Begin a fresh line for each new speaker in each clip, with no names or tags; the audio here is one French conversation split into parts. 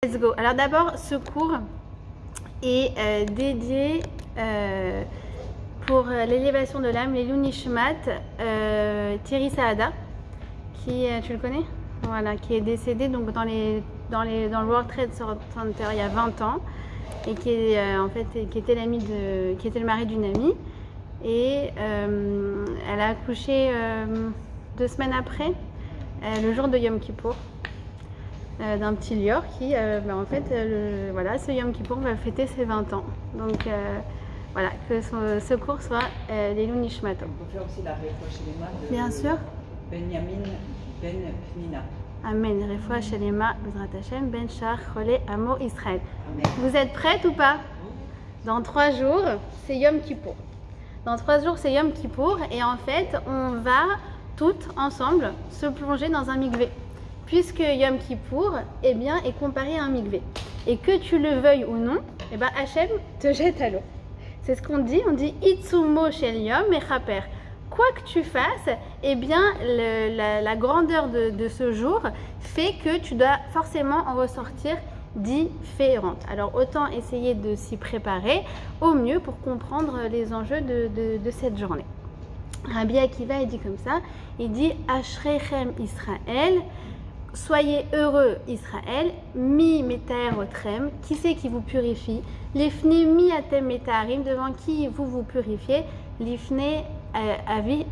Let's go. Alors d'abord, ce cours est dédié pour l'élévation de l'âme, les Nishmat, Thierry Saada, qui, tu le connais? Voilà, qui est décédé donc dans le World Trade Center il y a 20 ans et qui est qui était le mari d'une amie, et elle a accouché 2 semaines après, le jour de Yom Kippour. D'un petit lior qui, voilà, ce Yom Kippour va fêter ses 20 ans. Donc, voilà, que ce cours soit les Nishmato.
On peut faire aussi la Refoua Shelema de
Bien sûr.
Benjamin Ben Pnina.
Amen. Refoua Shelema, Bezrat Hashem, Ben Shar, Cholé, Amo, Israël.
Amen.
Vous êtes prêtes ou pas? Dans 3 jours, c'est Yom Kippour. Dans 3 jours, c'est Yom Kippour. Et en fait, on va toutes ensemble se plonger dans un mikvé. Puisque Yom Kippour est comparé à un mikvé. Et que tu le veuilles ou non, Hachem te jette à l'eau. C'est ce qu'on dit, Itsumo Shel Yom Mechaper. Quoi que tu fasses, la grandeur de ce jour fait que tu dois forcément en ressortir différente. Alors autant essayer de s'y préparer au mieux pour comprendre les enjeux de cette journée. Rabbi Akiva il dit comme ça, il dit Ashrechem Israël. Soyez heureux Israël, mi metaer otrem, qui c'est qui vous purifie? Lifne mi atem metarim, devant qui vous purifiez? Lifne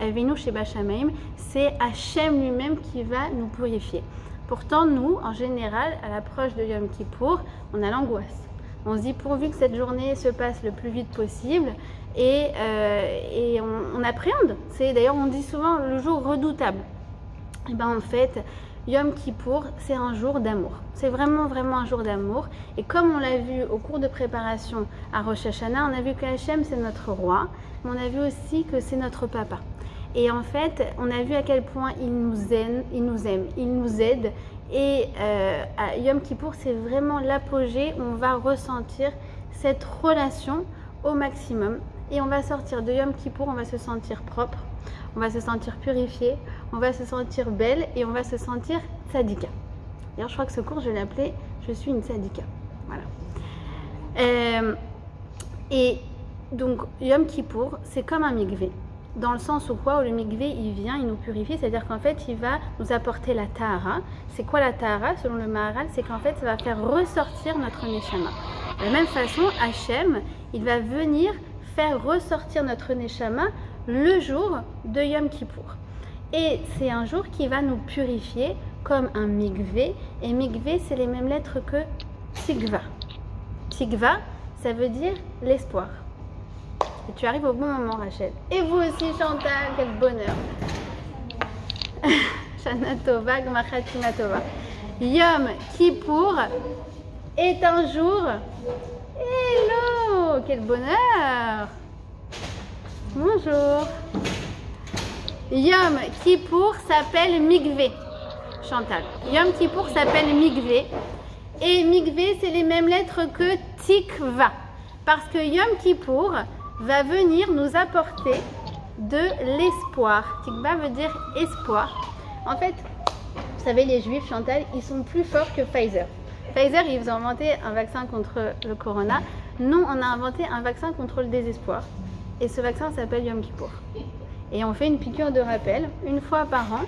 avinu sheba shamayim, c'est Hachem lui-même qui va nous purifier. Pourtant nous, en général, à l'approche de Yom Kippour, on a l'angoisse. On se dit pourvu que cette journée se passe le plus vite possible, et on appréhende. C'est d'ailleurs, on dit souvent le jour redoutable. Et en fait, Yom Kippour, c'est un jour d'amour. C'est vraiment un jour d'amour. Et comme on l'a vu au cours de préparation à Rosh Hashanah, on a vu que Hachem, c'est notre roi, mais on a vu aussi que c'est notre papa. Et en fait, on a vu à quel point il nous aime, il nous aide. Et à Yom Kippour, c'est vraiment l'apogée où on va ressentir cette relation au maximum. Et on va sortir de Yom Kippour, on va se sentir propre, on va se sentir purifié, on va se sentir belle et on va se sentir tzadika. D'ailleurs, je crois que ce cours, je l'ai appelé « Je suis une tzadika ». Voilà. Et donc, Yom Kippour, c'est comme un mikvé, dans le sens où le mikvé, il vient, il nous purifie, c'est-à-dire qu'en fait, il va nous apporter la tahara. C'est quoi la tahara, selon le Maharal? C'est qu'en fait, ça va faire ressortir notre neshama. De la même façon, Hachem, il va venir faire ressortir notre neshama le jour de Yom Kippour. Et c'est un jour qui va nous purifier comme un mikvé. Et mikvé, c'est les mêmes lettres que tikva. Tikva, ça veut dire l'espoir. Et tu arrives au bon moment, Rachel. Et vous aussi, Chantal, quel bonheur. Shana Tova, Gmachatima Tova. Yom Kippour est un jour... Hello, quel bonheur. Bonjour. Yom Kippour s'appelle mikvé, Chantal. Yom Kippour s'appelle mikvé. Et mikvé, c'est les mêmes lettres que tikva. Parce que Yom Kippour va venir nous apporter de l'espoir. Tikva veut dire espoir. En fait, vous savez, les Juifs, Chantal, ils sont plus forts que Pfizer. Pfizer, ils ont inventé un vaccin contre le corona. Nous, on a inventé un vaccin contre le désespoir. Et ce vaccin s'appelle Yom Kippour. Et on fait une piqûre de rappel 1 fois par an.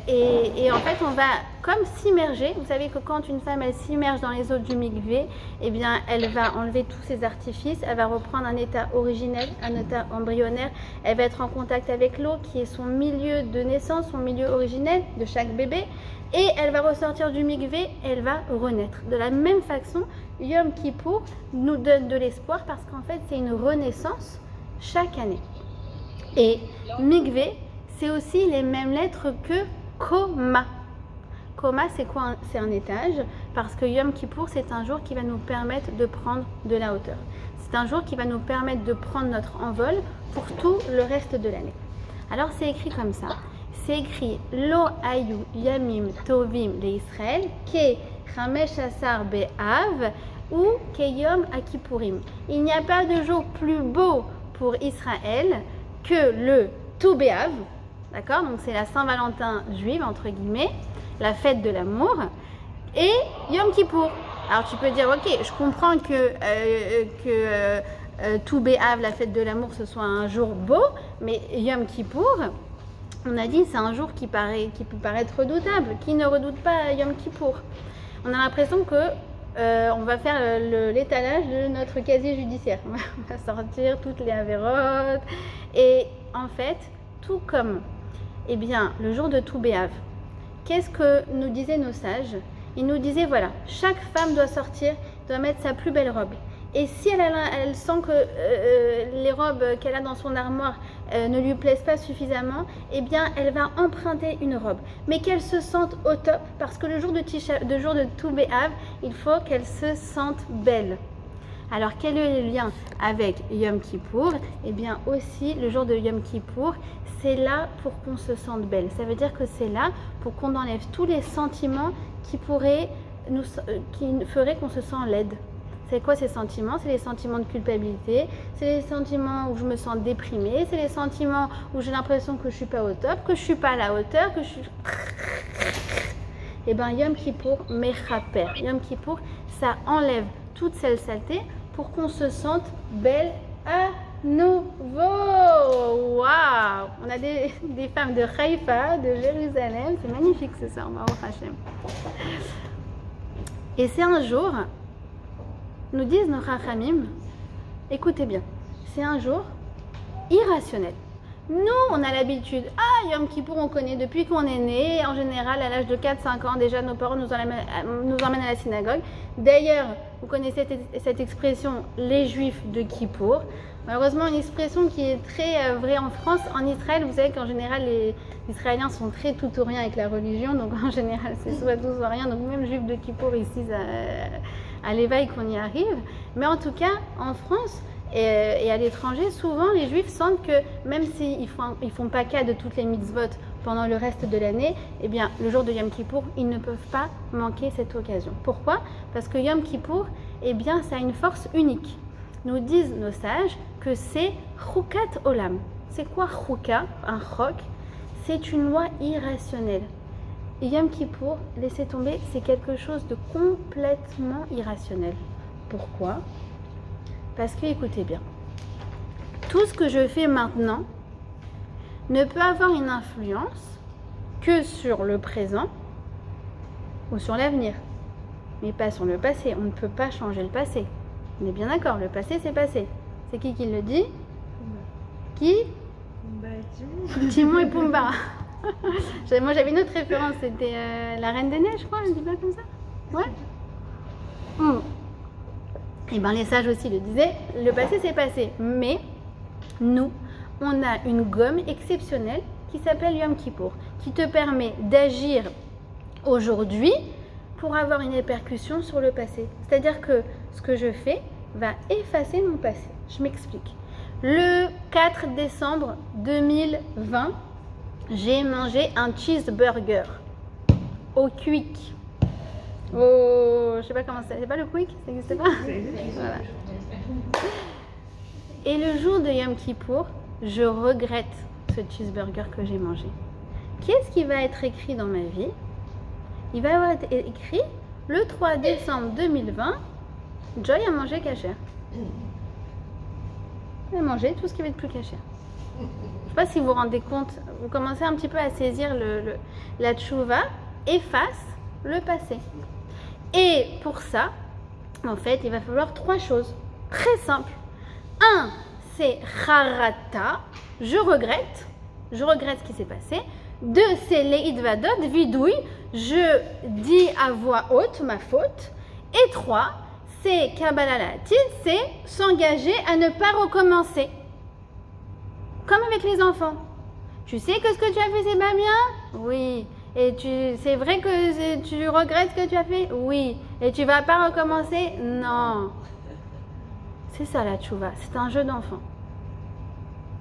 Et en fait, on va comme s'immerger. Vous savez que quand une femme, elle s'immerge dans les eaux du mikvé, elle va enlever tous ses artifices. Elle va reprendre un état originel, un état embryonnaire. Elle va être en contact avec l'eau qui est son milieu de naissance, son milieu originel de chaque bébé. Et elle va ressortir du mikvé et elle va renaître. De la même façon, Yom Kippour nous donne de l'espoir parce qu'en fait, c'est une renaissance chaque année. Et mikvé, c'est aussi les mêmes lettres que koma. Koma, c'est quoi? C'est un étage, parce que Yom Kippour, c'est un jour qui va nous permettre de prendre de la hauteur. C'est un jour qui va nous permettre de prendre notre envol pour tout le reste de l'année. Alors, c'est écrit comme ça. C'est écrit Lo ayu yamim tovim le Israël ke chamesh asar be'av ou ke yom akipurim. Il n'y a pas de jour plus beau pour Israël que le Tu B'Av, d'accord? Donc c'est la Saint-Valentin juive entre guillemets, la fête de l'amour, et Yom Kippour. Alors tu peux dire, ok, je comprends que Tou B'Av, la fête de l'amour, ce soit un jour beau, mais Yom Kippour, on a dit, c'est un jour qui peut paraître redoutable. Qui ne redoute pas Yom Kippour? On a l'impression que on va faire l'étalage de notre casier judiciaire. On va sortir toutes les avérotes. Et en fait, tout comme le jour de Tou B'Av, qu'est-ce que nous disaient nos sages? Ils nous disaient, voilà, chaque femme doit sortir, doit mettre sa plus belle robe. Et si elle sent que les robes qu'elle a dans son armoire ne lui plaisent pas suffisamment, eh bien, elle va emprunter une robe. Mais qu'elle se sente au top, parce que le jour de Tou B'Av, il faut qu'elle se sente belle. Alors, quel est le lien avec Yom Kippour? Eh bien, aussi, le jour de Yom Kippour, c'est là pour qu'on se sente belle. Ça veut dire que c'est là pour qu'on enlève tous les sentiments qui feraient qu'on se sent laide. C'est quoi ces sentiments? C'est les sentiments de culpabilité, c'est les sentiments où je me sens déprimée, c'est les sentiments où j'ai l'impression que je ne suis pas au top, que je ne suis pas à la hauteur, que je suis... Eh bien, Yom Kippour, mechaper. Yom Kippour, ça enlève toute cette saleté pour qu'on se sente belle à nouveau. Waouh! On a des femmes de Haïfa, de Jérusalem. C'est magnifique ce soir, Baruch Hashem. Et c'est un jour, nous disent nos Chachamim, écoutez bien, c'est un jour irrationnel. Nous, on a l'habitude, Yom Kippour, on connaît depuis qu'on est né. En général, à l'âge de 4-5 ans, déjà, nos parents nous emmènent à la synagogue. D'ailleurs, vous connaissez cette expression, les Juifs de Kippour. Malheureusement, une expression qui est très vraie en France. En Israël, vous savez qu'en général, les Israéliens sont très tout ou rien avec la religion. Donc, en général, c'est soit tout, soit rien. Donc, même Juifs de Kippour, ici, à l'éveil qu'on y arrive. Mais en tout cas, en France... Et à l'étranger, souvent les Juifs sentent que même s'ils font pas cas de toutes les mitzvot pendant le reste de l'année, eh bien le jour de Yom Kippour, ils ne peuvent pas manquer cette occasion. Pourquoi? Parce que Yom Kippour, eh bien, ça a une force unique. Nous disent nos sages que c'est Chukat Olam. C'est quoi Chuka? Un chok, c'est une loi irrationnelle. Et Yom Kippour, laissez tomber, c'est quelque chose de complètement irrationnel. Pourquoi? Parce que, écoutez bien, tout ce que je fais maintenant ne peut avoir une influence que sur le présent ou sur l'avenir, mais pas sur le passé. On ne peut pas changer le passé. On est bien d'accord, le passé, c'est passé. C'est qui le dit? Qui? Timon et Pumba. Moi, j'avais une autre référence, c'était la Reine des Neiges, je crois, je ne dis pas comme ça. Ouais. Et bien les sages aussi le disaient, le passé c'est passé, mais nous, on a une gomme exceptionnelle qui s'appelle Yom Kippour, qui te permet d'agir aujourd'hui pour avoir une répercussion sur le passé. C'est-à-dire que ce que je fais va effacer mon passé. Je m'explique. Le 4 décembre 2020, j'ai mangé un cheeseburger au Quick. Je sais pas comment c'est pas le Quick, ça n'existe pas. Voilà. Et le jour de Yom Kippour, je regrette ce cheeseburger que j'ai mangé. Qu'est-ce qui va être écrit dans ma vie? Il va y avoir écrit le 3 décembre 2020, Joy a mangé kasher. Elle a mangé tout ce qui va être plus kasher. Je ne sais pas si vous vous rendez compte, vous commencez un petit peu à saisir la tchouva efface le passé. Et pour ça, en fait, il va falloir 3 choses très simples. 1, c'est charata, je regrette ce qui s'est passé. 2, c'est leidvadot, vidouille, je dis à voix haute ma faute. Et 3, c'est kabbalah la'atid, c'est s'engager à ne pas recommencer. Comme avec les enfants. Tu sais que ce que tu as fait, c'est pas bien? Oui. Et c'est vrai que tu regrettes ce que tu as fait? Oui. Et tu vas pas recommencer? Non. C'est ça la tchouva, c'est un jeu d'enfant.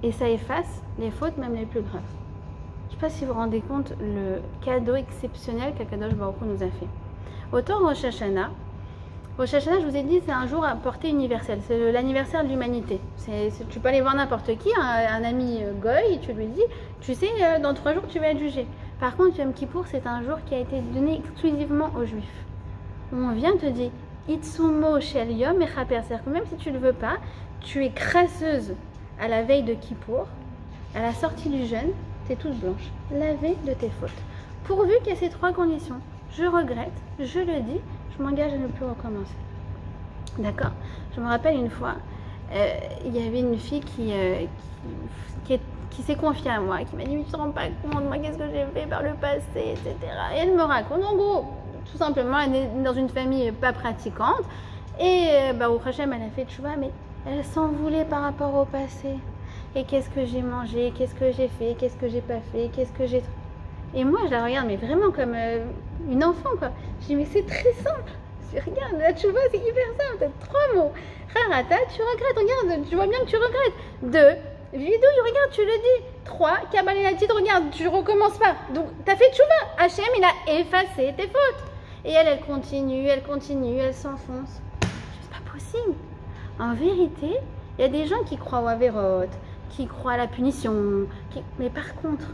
Et ça efface les fautes, même les plus graves. Je ne sais pas si vous vous rendez compte le cadeau exceptionnel qu'Akadosh Baruch Hu nous a fait. Autant Rosh Hashanah, je vous ai dit, c'est un jour à portée universelle. C'est l'anniversaire de l'humanité. Tu peux aller voir n'importe qui, un ami goy, tu lui dis, tu sais, dans 3 jours, tu vas être jugé. Par contre, Yom Kippour, c'est un jour qui a été donné exclusivement aux Juifs. on vient te dire Itsumo shel yom mechaper, c'est-à-dire que même si tu ne le veux pas, tu es crasseuse à la veille de Kippour, à la sortie du jeûne, tu es toute blanche, lavée de tes fautes. Pourvu qu'il y ait ces 3 conditions, je regrette, je le dis, je m'engage à ne plus recommencer. D'accord? Je me rappelle une fois, il y avait une fille qui s'est confiée à moi, qui m'a dit, mais tu te rends pas compte, moi qu'est-ce que j'ai fait par le passé, etc. Et elle me raconte, en gros, tout simplement, elle est dans une famille pas pratiquante, et au Hachem, elle a fait tchouva, mais elle s'en voulait par rapport au passé. Et qu'est-ce que j'ai mangé, qu'est-ce que j'ai fait, qu'est-ce que j'ai pas fait, qu'est-ce que j'ai... Et moi, je la regarde, mais vraiment comme une enfant, quoi. Je dis, mais c'est très simple. Je dis, regarde, la tchouva, c'est hyper simple. T'as 3 mots. Rarata, tu regrettes. Regarde, tu vois bien que tu regrettes. 2, vidouille, regarde, tu le dis. 3, kabalélatide, regarde, tu recommences pas. Donc, t'as fait tchouva. Hachem, il a effacé tes fautes. Et elle continue, elle s'enfonce. C'est pas possible. En vérité, il y a des gens qui croient au Averot, qui croient à la punition. Mais par contre,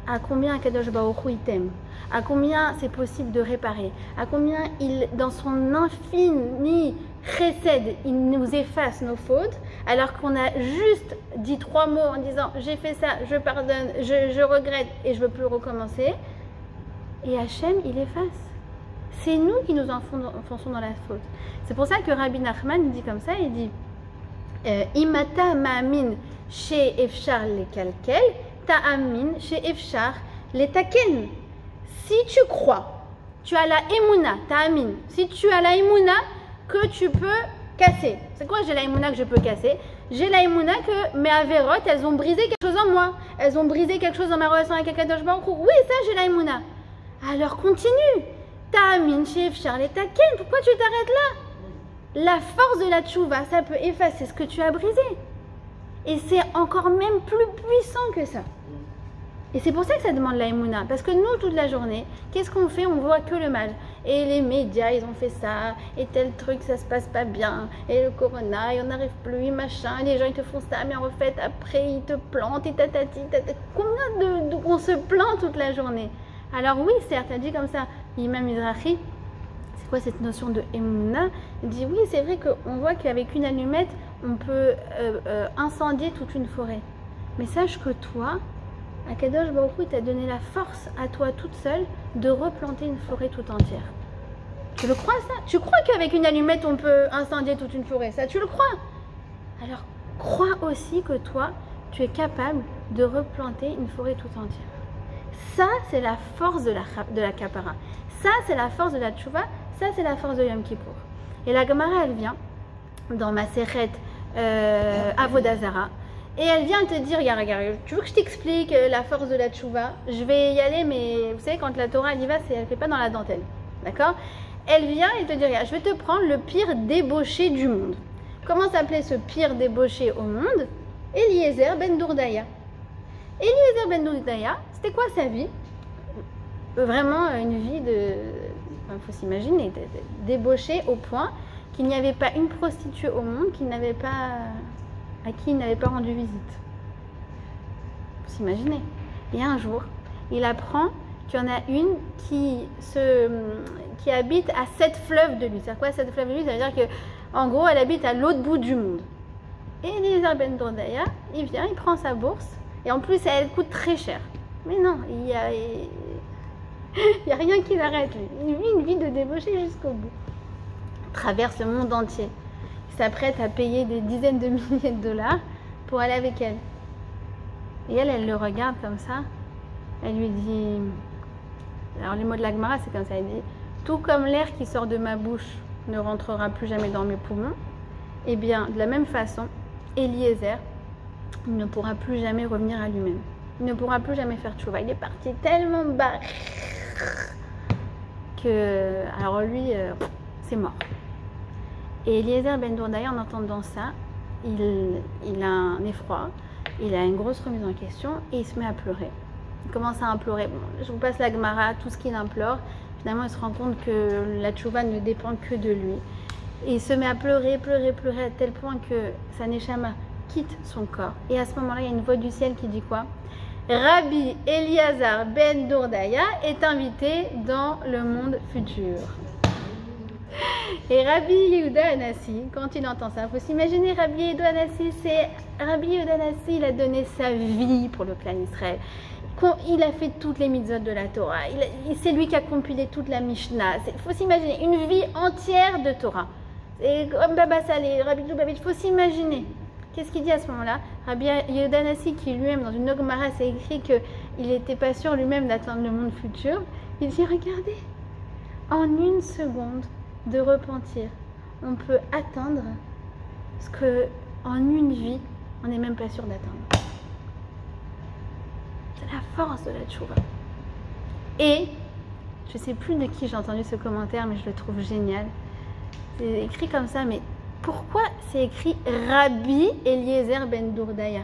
à combien Kadosh Baruch Hu il t'aime, à combien c'est possible de réparer, à combien dans son infini chesed, il nous efface nos fautes, alors qu'on a juste dit 3 mots en disant j'ai fait ça, je pardonne, je regrette et je veux plus recommencer. Et Hachem, il efface. C'est nous qui nous enfonçons dans la faute. C'est pour ça que Rabbi Nachman dit comme ça, il dit Imata ma'amin chez Efchar les kalkel, ta'amin chez Efchar les taken. Si tu crois, tu as la emuna, ta'amin. Si tu as la emuna que tu peux casser. C'est quoi j'ai la emuna que je peux casser? J'ai la emuna que mes avérotes, elles ont brisé quelque chose en moi. Elles ont brisé quelque chose dans ma relation avec Akadosh Baruch Hu. Oui, ça j'ai la emuna. Alors continue. Ta'amin chez Efchar les taken. Pourquoi tu t'arrêtes là? La force de la tchouva, ça peut effacer ce que tu as brisé. Et c'est encore même plus puissant que ça. Et c'est pour ça que ça demande la émouna. Parce que nous, toute la journée, qu'est-ce qu'on fait? On voit que le mal. Et les médias, ils ont fait ça. Et tel truc, ça se passe pas bien. Et le corona, et on n'arrive plus, machin. Les gens, ils te font ça, mais en fait, après, ils te plantent. Et tatati, tatati. Combien on se plaint toute la journée? Alors oui, certes, elle dit comme ça. L'imam Mizrahi, c'est quoi cette notion de émouna? Il dit oui, c'est vrai qu'on voit qu'avec une allumette, on peut incendier toute une forêt. Mais sache que toi, Akadosh Baruch Hu t'a donné la force à toi toute seule de replanter une forêt tout entière. Tu le crois ça? Tu crois qu'avec une allumette on peut incendier toute une forêt? Ça, tu le crois? Alors crois aussi que toi, tu es capable de replanter une forêt tout entière. Ça, c'est la force de la kapara. Ça, c'est la force de la tchouva. Ça, c'est la force de Yom Kippour. Et la Gemara, elle vient dans ma Masechet Avodah Zara. Et elle vient te dire, regarde, tu veux que je t'explique la force de la tchouva? Je vais y aller, mais vous savez, quand la Torah, elle y va, elle ne fait pas dans la dentelle. D'accord? Elle vient et te dit, regarde, je vais te prendre le pire débauché du monde. Comment s'appelait ce pire débauché au monde? Eliezer ben Dourdaya. Eliezer ben Dourdaya, c'était quoi sa vie? Vraiment une vie de... Il faut s'imaginer, débauché au point qu'il n'y avait pas une prostituée au monde à qui il n'avait pas rendu visite. Vous s'imaginez. Et un jour, il apprend qu'il y en a une qui habite à 7 fleuves de lui. C'est quoi 7 fleuves de lui? Ça veut dire qu'en gros, elle habite à l'autre bout du monde. Et Eliezer ben Dourdaya, il vient, il prend sa bourse, et en plus, elle coûte très cher. Mais non, il n'y a rien qui l'arrête, lui. Il vit une vie de débauché jusqu'au bout. Il traverse le monde entier. S'apprête à payer des dizaines de milliers de dollars pour aller avec elle. Et elle le regarde comme ça. Elle lui dit... Alors les mots de la Gemara, c'est comme ça. Elle dit, tout comme l'air qui sort de ma bouche ne rentrera plus jamais dans mes poumons, eh bien, de la même façon, Eliezer ne pourra plus jamais revenir à lui-même. Il ne pourra plus jamais faire tchouva. Il est parti tellement bas que... Alors lui, c'est mort. Et Eliezer ben Dourdaya, en entendant ça, il a un effroi, il a une grosse remise en question et il se met à pleurer. Il commence à implorer. Bon, je vous passe la Gemara, tout ce qu'il implore. Finalement, il se rend compte que la tchouva ne dépend que de lui. Et il se met à pleurer à tel point que sa neshama quitte son corps. Et à ce moment-là, il y a une voix du ciel qui dit quoi? Rabbi Eliezer ben Dourdaya est invité dans le monde futur. Et Rabbi Yehuda Hanassi, quand il entend ça, il faut s'imaginer Rabbi Yehuda Hanassi, Rabbi Yehuda Hanassi, il a donné sa vie pour le clan Israël. Il a fait toutes les mitzvot de la Torah. C'est lui qui a compilé toute la Mishnah. Il faut s'imaginer une vie entière de Torah. Et comme Baba Saleh, Rabbi Lubavitch, il faut s'imaginer. Qu'est-ce qu'il dit à ce moment-là? Rabbi Yehuda Hanassi, qui lui-même, dans une Gemara, c'est écrit qu'il n'était pas sûr lui-même d'atteindre le monde futur. Il dit, regardez, en une seconde de repentir, on peut atteindre ce qu'en une vie, on n'est même pas sûr d'atteindre. C'est la force de la tchouva. Et, je ne sais plus de qui j'ai entendu ce commentaire, mais je le trouve génial. C'est écrit comme ça, mais pourquoi c'est écrit Rabbi Eliezer ben Dourdaya?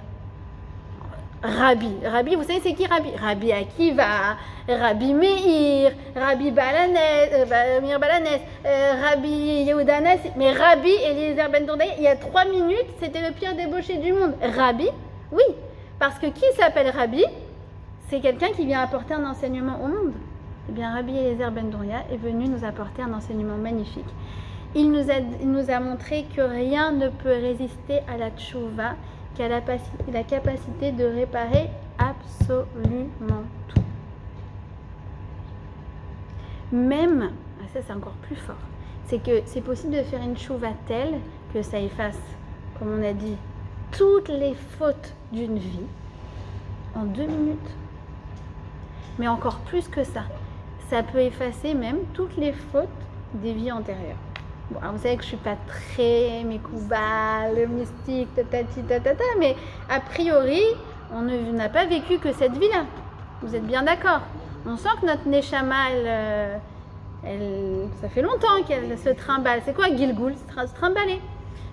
Rabbi, vous savez c'est qui Rabbi? Rabbi Akiva, Rabbi Meir, Rabbi Meir Balanes, Rabbi Yehuda Hanassi. Mais Rabbi Eliezer ben Dourdaya, il y a 3 minutes, c'était le pire débauché du monde. Rabbi, oui, parce que qui s'appelle Rabbi? C'est quelqu'un qui vient apporter un enseignement au monde. Eh bien, Rabbi Eliezer ben Dourdaya est venu nous apporter un enseignement magnifique. Il nous a montré que rien ne peut résister à la tchouva, qui a la capacité de réparer absolument tout. Même, ça c'est encore plus fort, c'est que c'est possible de faire une tchouva telle que ça efface, comme on a dit, toutes les fautes d'une vie en 2 minutes. Mais encore plus que ça, ça peut effacer même toutes les fautes des vies antérieures. Bon, alors vous savez que je ne suis pas très Mekoubal, mystique, tatati, tatata, mais a priori, on n'a pas vécu que cette vie-là. Vous êtes bien d'accord? On sent que notre Neshama, ça fait longtemps qu'elle se trimballe. C'est quoi Gilgoul? Se trimballer.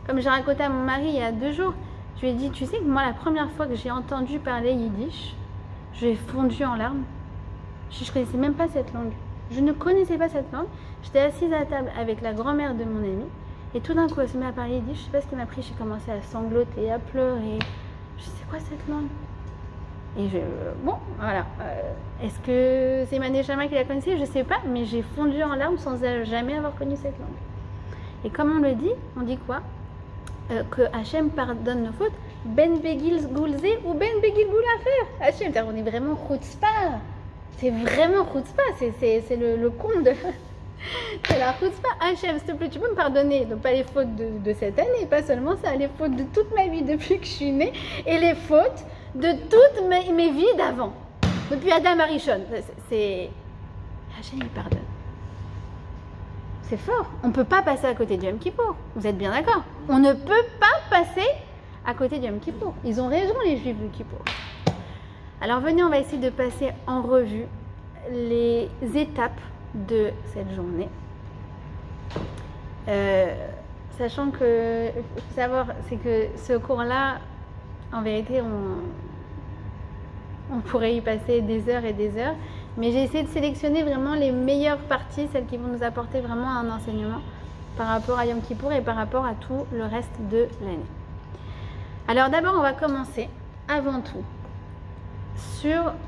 Comme j'ai raconté à mon mari il y a 2 jours, je lui ai dit, tu sais que moi, la première fois que j'ai entendu parler yiddish, j'ai fondu en larmes. Je ne connaissais même pas cette langue. Je ne connaissais pas cette langue. J'étais assise à table avec la grand-mère de mon ami. Et tout d'un coup, elle se met à parler yiddish. Je ne sais pas ce qui m'a pris. J'ai commencé à sangloter, à pleurer. Je sais quoi cette langue? Et bon, voilà. Est-ce que c'est ma Neshama qui la connaissait? Je ne sais pas. Mais j'ai fondu en larmes sans jamais avoir connu cette langue. Et comme on le dit, on dit quoi? Que Hachem pardonne nos fautes. Ben Begil Goulze ou Ben Begil Goulafer. Hachem, on est vraiment chutzpah. C'est vraiment chutzpah, c'est le comble de c'est la chutzpah. Hachem, s'il te plaît, tu peux me pardonner, donc pas les fautes de cette année, pas seulement ça, les fautes de toute ma vie depuis que je suis née, et les fautes de toutes mes vies d'avant, depuis Adam Arishon. Hachem, il pardonne. C'est fort. On ne peut pas passer à côté du Yom Kippour. Vous êtes bien d'accord? On ne peut pas passer à côté du Yom Kippour. Ils ont raison, les Juifs du Kippour. Alors venez, on va essayer de passer en revue les étapes de cette journée. Sachant que, il faut savoir, c'est que ce cours-là, en vérité, on pourrait y passer des heures et des heures. Mais j'ai essayé de sélectionner vraiment les meilleures parties, celles qui vont nous apporter vraiment un enseignement par rapport à Yom Kippour et par rapport à tout le reste de l'année. Alors d'abord, on va commencer, avant tout,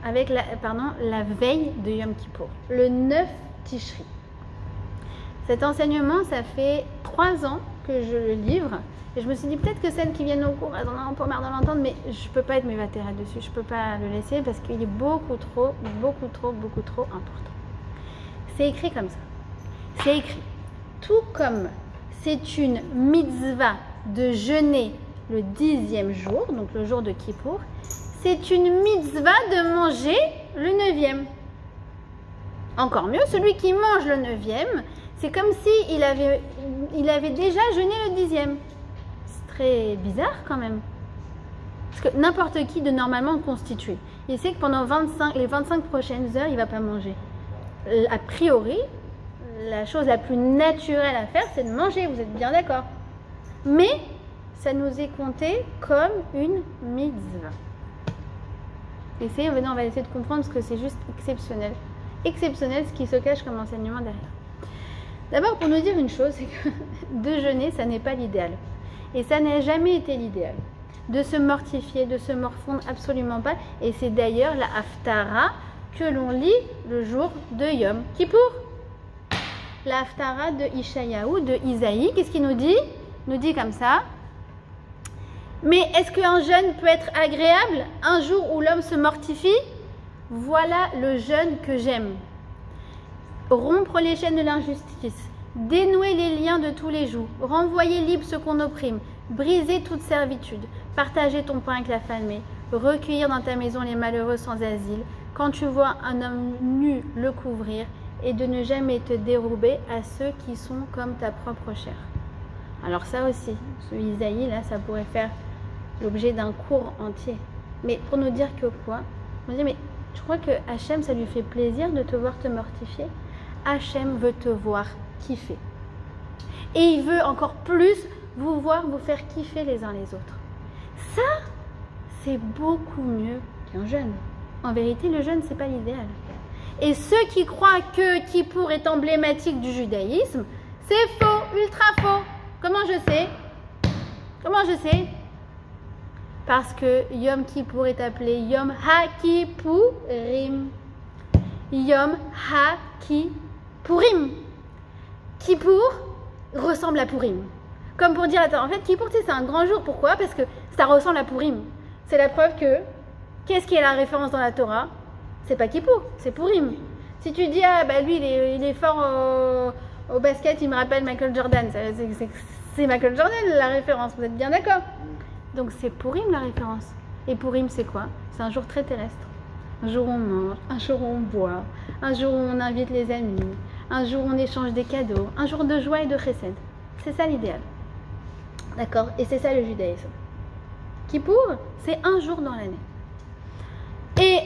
avec la veille de Yom Kippour, le 9 Tishri. Cet enseignement, ça fait 3 ans que je le livre. Et je me suis dit, peut-être que celles qui viennent au cours, elles en ont un peu marre de l'entendre, mais je ne peux pas être mévatère dessus. Je ne peux pas le laisser parce qu'il est beaucoup trop important. C'est écrit comme ça. C'est écrit. Tout comme c'est une mitzvah de jeûner le 10e jour, donc le jour de Kippour, c'est une mitzvah de manger le 9e. Encore mieux, celui qui mange le 9e, c'est comme s'il avait déjà jeûné le 10e. C'est très bizarre quand même. Parce que n'importe qui de normalement constitué, il sait que pendant les 25 prochaines heures, il ne va pas manger. A priori, la chose la plus naturelle à faire, c'est de manger, vous êtes bien d'accord. Mais ça nous est compté comme une mitzvah. On va essayer de comprendre parce que c'est juste exceptionnel. Exceptionnel ce qui se cache comme enseignement derrière. D'abord, pour nous dire une chose, c'est que de jeûner, ça n'est pas l'idéal. Et ça n'a jamais été l'idéal. De se mortifier, de se morfondre, absolument pas. Et c'est d'ailleurs la Haftara que l'on lit le jour de Yom Kippour. la Haftara de Ishayahu, de Isaïe. Qu'est-ce qu'il nous dit? Il nous dit comme ça. Mais est-ce qu'un jeûne peut être agréable un jour où l'homme se mortifie? Voilà le jeûne que j'aime. Rompre les chaînes de l'injustice, dénouer les liens de tous les jours, renvoyer libre ceux qu'on opprime, briser toute servitude, partager ton pain avec la famille, recueillir dans ta maison les malheureux sans asile, quand tu vois un homme nu le couvrir, et de ne jamais te dérober à ceux qui sont comme ta propre chair. Alors ça aussi, ce Isaïe là, ça pourrait faire l'objet d'un cours entier. Mais pour nous dire que quoi? On dit, mais tu crois que Hachem, ça lui fait plaisir de te voir te mortifier? Hachem veut te voir kiffer. Et il veut encore plus vous voir vous faire kiffer les uns les autres. Ça, c'est beaucoup mieux qu'un jeûne. En vérité, le jeûne, c'est pas l'idéal. Et ceux qui croient que Kippour est emblématique du judaïsme, c'est faux, ultra faux. Comment je sais? Comment je sais? Parce que Yom Kippour est appelé Yom HaKippurim. Yom HaKippurim. Kippour ressemble à Purim. Comme pour dire, attends, en fait, Kippour, c'est un grand jour. Pourquoi? Parce que ça ressemble à Purim. C'est la preuve que, qu'est-ce qui est la référence dans la Torah? C'est pas Kippour, c'est Purim. Si tu dis, ah bah lui, il est fort au basket, il me rappelle Michael Jordan. C'est Michael Jordan la référence, vous êtes bien d'accord? Donc c'est Purim la référence. Et Purim, c'est quoi? C'est un jour très terrestre. Un jour où on mange, un jour où on boit, un jour où on invite les amis, un jour où on échange des cadeaux, un jour de joie et de chesed. C'est ça l'idéal. D'accord? Et c'est ça le judaïsme. Kippour, c'est un jour dans l'année. Et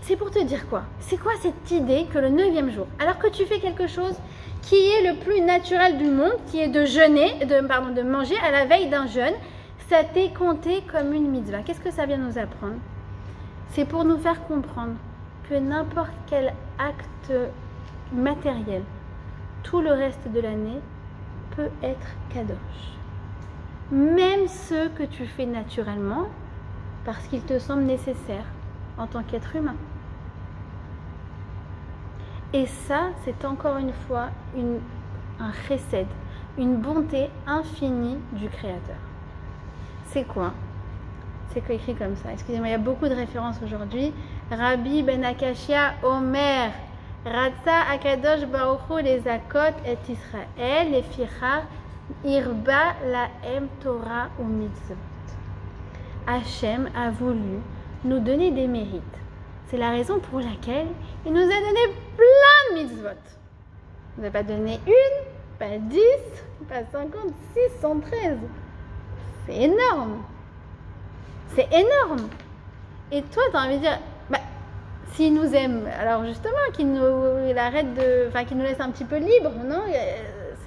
c'est pour te dire quoi? C'est quoi cette idée que le 9e jour, alors que tu fais quelque chose qui est le plus naturel du monde, qui est de jeûner, de manger à la veille d'un jeûne, ça t'est compté comme une mitzvah. Qu'est-ce que ça vient nous apprendre? C'est pour nous faire comprendre que n'importe quel acte matériel, tout le reste de l'année, peut être kadosh. Même ceux que tu fais naturellement, parce qu'ils te semblent nécessaires en tant qu'être humain. Et ça, c'est encore une fois un chesed, une bonté infinie du Créateur. C'est quoi? C'est écrit comme ça. Excusez-moi, il y a beaucoup de références aujourd'hui. Rabbi Ben Akashia Omer, Ratsa Akadosh Baruch Hu les Zakot et Israël, les Fichar, Irba Laem Torah ou Mitzvot. Hachem a voulu nous donner des mérites. C'est la raison pour laquelle il nous a donné plein de mitzvot. Il ne nous a pas donné une, pas 10, pas 56, 113. C'est énorme. C'est énorme. Et toi, tu as envie de dire, bah, s'il nous aime, alors justement, qu'il nous laisse un petit peu libre, non?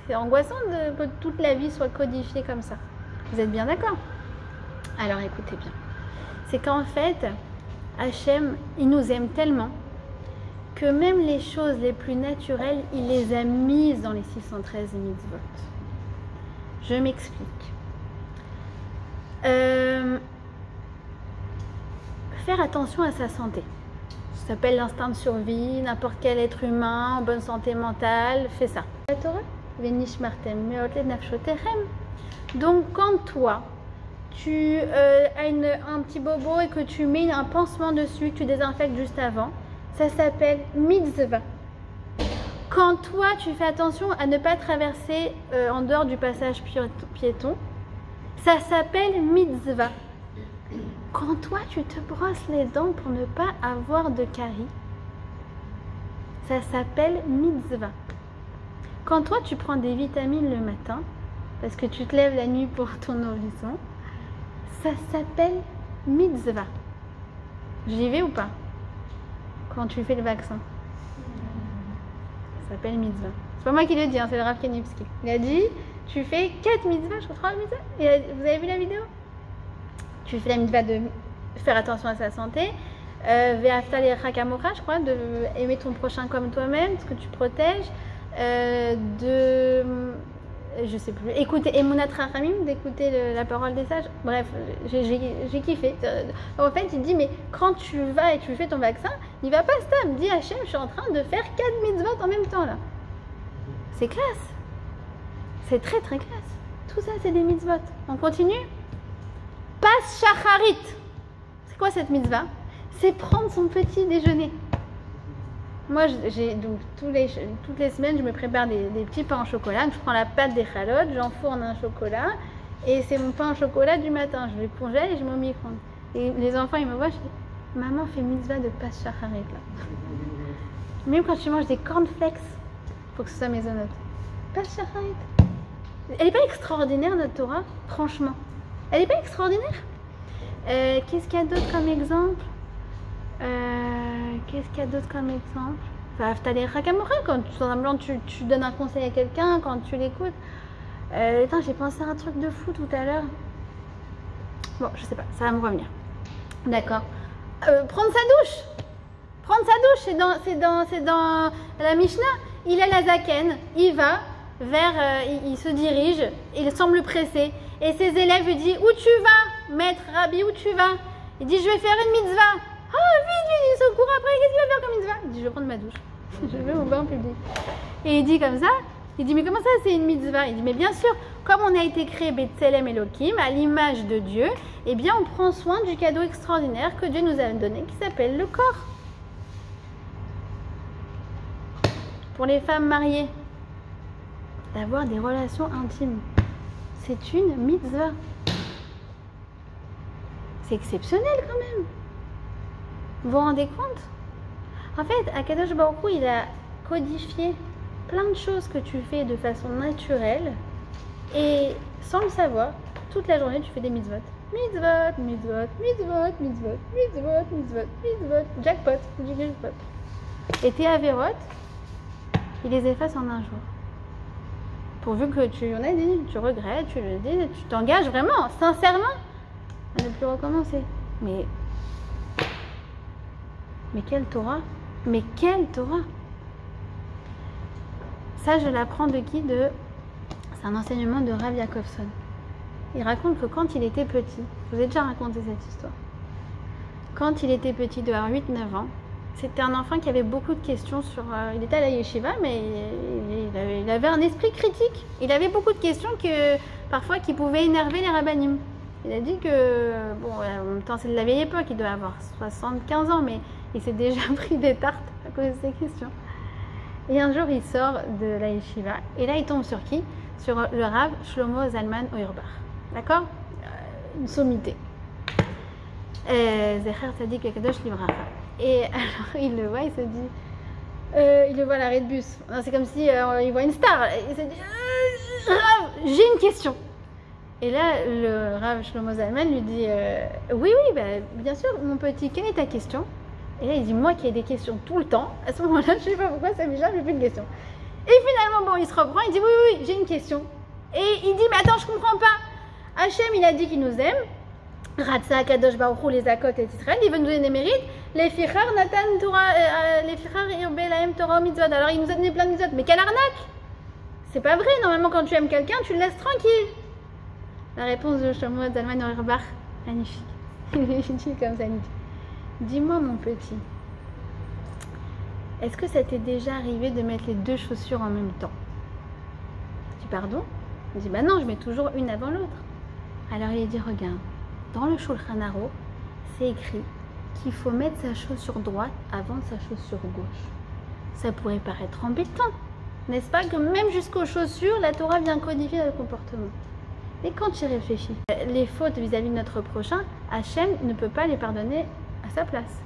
C'est angoissant que toute la vie soit codifiée comme ça. Vous êtes bien d'accord? Alors écoutez bien. C'est qu'en fait, Hachem, il nous aime tellement que même les choses les plus naturelles, il les a mises dans les 613 mitzvot. Je m'explique. Faire attention à sa santé. Ça s'appelle l'instinct de survie. N'importe quel être humain en bonne santé mentale fait ça. La Torah, donc quand toi, tu as un petit bobo et que tu mets un pansement dessus, que tu désinfectes juste avant, ça s'appelle mitzvah. Quand toi, tu fais attention à ne pas traverser en dehors du passage piéton, ça s'appelle mitzvah. Quand toi, tu te brosses les dents pour ne pas avoir de caries, ça s'appelle mitzvah. Quand toi, tu prends des vitamines le matin, parce que tu te lèves la nuit pour ton nourrisson, ça s'appelle mitzvah. J'y vais ou pas? Quand tu fais le vaccin, ça s'appelle mitzvah. C'est pas moi qui le dis, hein, c'est le Rav Kanievski. Il a dit, tu fais 4 mitzvahs, je crois 3 mitzvahs. Vous avez vu la vidéo? Tu fais la mitzvah de faire attention à sa santé. Ve'afta lirecha kamocha, je crois, de aimer ton prochain comme toi-même, ce que tu protèges. Je sais plus, écouter Emunat Rachamim, d'écouter la parole des sages. Bref, j'ai kiffé. En fait, il dit, mais quand tu vas et tu fais ton vaccin, il va pas stam. Dis Hachem, je suis en train de faire 4 mitzvot en même temps là. C'est classe. C'est très très classe. Tout ça, c'est des mitzvot. On continue. Pas shacharit. C'est quoi cette mitzvah? C'est prendre son petit déjeuner. Moi, donc toutes les semaines, je me prépare des petits pains au chocolat. Donc, je prends la pâte des chalotes, j'enfourne un chocolat. Et c'est mon pain au chocolat du matin. Je le congèle et je mets au micro-ondes. Et les enfants, ils me voient, je dis, maman fait mitzvah de pas shacharit là. Même quand tu manges des cornflakes, il faut que ce soit maisonnote. Pas shacharit. Elle n'est pas extraordinaire, notre Torah, franchement. Elle n'est pas extraordinaire. Qu'est-ce qu'il y a d'autre comme exemple? Enfin, t'as les Hakamora, quand tu donnes un conseil à quelqu'un, quand tu l'écoutes. J'ai pensé à un truc de fou tout à l'heure. Bon, je sais pas, ça va me revenir. D'accord. Prendre sa douche. Prendre sa douche, c'est dans la Mishnah. Il a la zaken, il va il se dirige, il semble pressé. Et ses élèves lui disent, où tu vas, maître, Rabbi, où tu vas? Il dit, je vais faire une mitzvah. Ah, vite, il se court après, qu'est-ce qu'il va faire comme mitzvah? Il dit, je vais prendre ma douche. Je vais au bain public. Et il dit comme ça, il dit, mais comment ça, c'est une mitzvah? Il dit, mais bien sûr, comme on a été créé B'Tselem Elohim, à l'image de Dieu, eh bien, on prend soin du cadeau extraordinaire que Dieu nous a donné, qui s'appelle le corps. Pour les femmes mariées, d'avoir des relations intimes, c'est une mitzvah. C'est exceptionnel quand même. Vous vous rendez compte? En fait, Akadosh Baruch Hu, il a codifié plein de choses que tu fais de façon naturelle et sans le savoir, toute la journée tu fais des mitzvot. Mitzvot, mitzvot, mitzvot, mitzvot, mitzvot, mitzvot, mitzvot, jackpot, du jackpot. Et tes avérotes, il les efface en un jour. Pourvu que tu en aies dit, tu regrettes, tu le dis, tu t'engages vraiment, sincèrement, à ne plus recommencer. Mais quelle Torah? Mais quelle Torah? Ça, je l'apprends de qui? C'est un enseignement de Rav Yakovson. Il raconte que quand il était petit, je vous ai déjà raconté cette histoire, quand il était petit, de 8-9 ans, c'était un enfant qui avait beaucoup de questions sur... il était à la yeshiva, mais il avait un esprit critique. Il avait beaucoup de questions parfois qui pouvaient énerver les rabbinim. Il a dit que, bon, en même temps c'est de la vieille époque, il doit avoir 75 ans, mais il s'est déjà pris des tartes à cause de ces questions. Et un jour, il sort de la yeshiva, et là il tombe sur qui? Sur le Rav Shlomo Zalman Auerbach. D'accord? Une sommité. Zecher Tzadik Akadosh Livracha. Et alors il le voit, il se dit, il le voit à l'arrêt de bus. C'est comme si il voit une star. Il se dit, Rav, j'ai une question. Et là, le Rav Shlomo Zalman lui dit, oui, bien sûr, mon petit, quelle est ta question? Et là, il dit, moi qui ai des questions tout le temps, à ce moment-là, je ne sais pas pourquoi ça m'échappe, j'ai plus de questions. Et finalement, bon, il se reprend, il dit, oui, j'ai une question. Et il dit, mais attends, je comprends pas. Hachem, il a dit qu'il nous aime. Ratsa, Kadosh Baruch Hu, les Akot et Israël, il veut nous donner des mérites. Les Fichar, Natan, Torah, les Fichar, Irbe, Lahem, Torah, Mitzvot. Alors il nous a donné plein de mitzvot. Mais quelle arnaque! C'est pas vrai, normalement quand tu aimes quelqu'un, tu le laisses tranquille. La réponse de Shlomo Zalman Auerbach, magnifique. Il dit comme ça, il dit, dis-moi mon petit, est-ce que ça t'est déjà arrivé de mettre les deux chaussures en même temps? Tu dis pardon? Il dit, bah non, je mets toujours une avant l'autre. Alors il dit, regarde, dans le Shulchan Aruch, c'est écrit qu'il faut mettre sa chaussure droite avant sa chaussure gauche. Ça pourrait paraître embêtant, n'est-ce pas, que même jusqu'aux chaussures, la Torah vient codifier le comportement. Et quand tu réfléchis, les fautes vis-à-vis de notre prochain, Hachem ne peut pas les pardonner à sa place.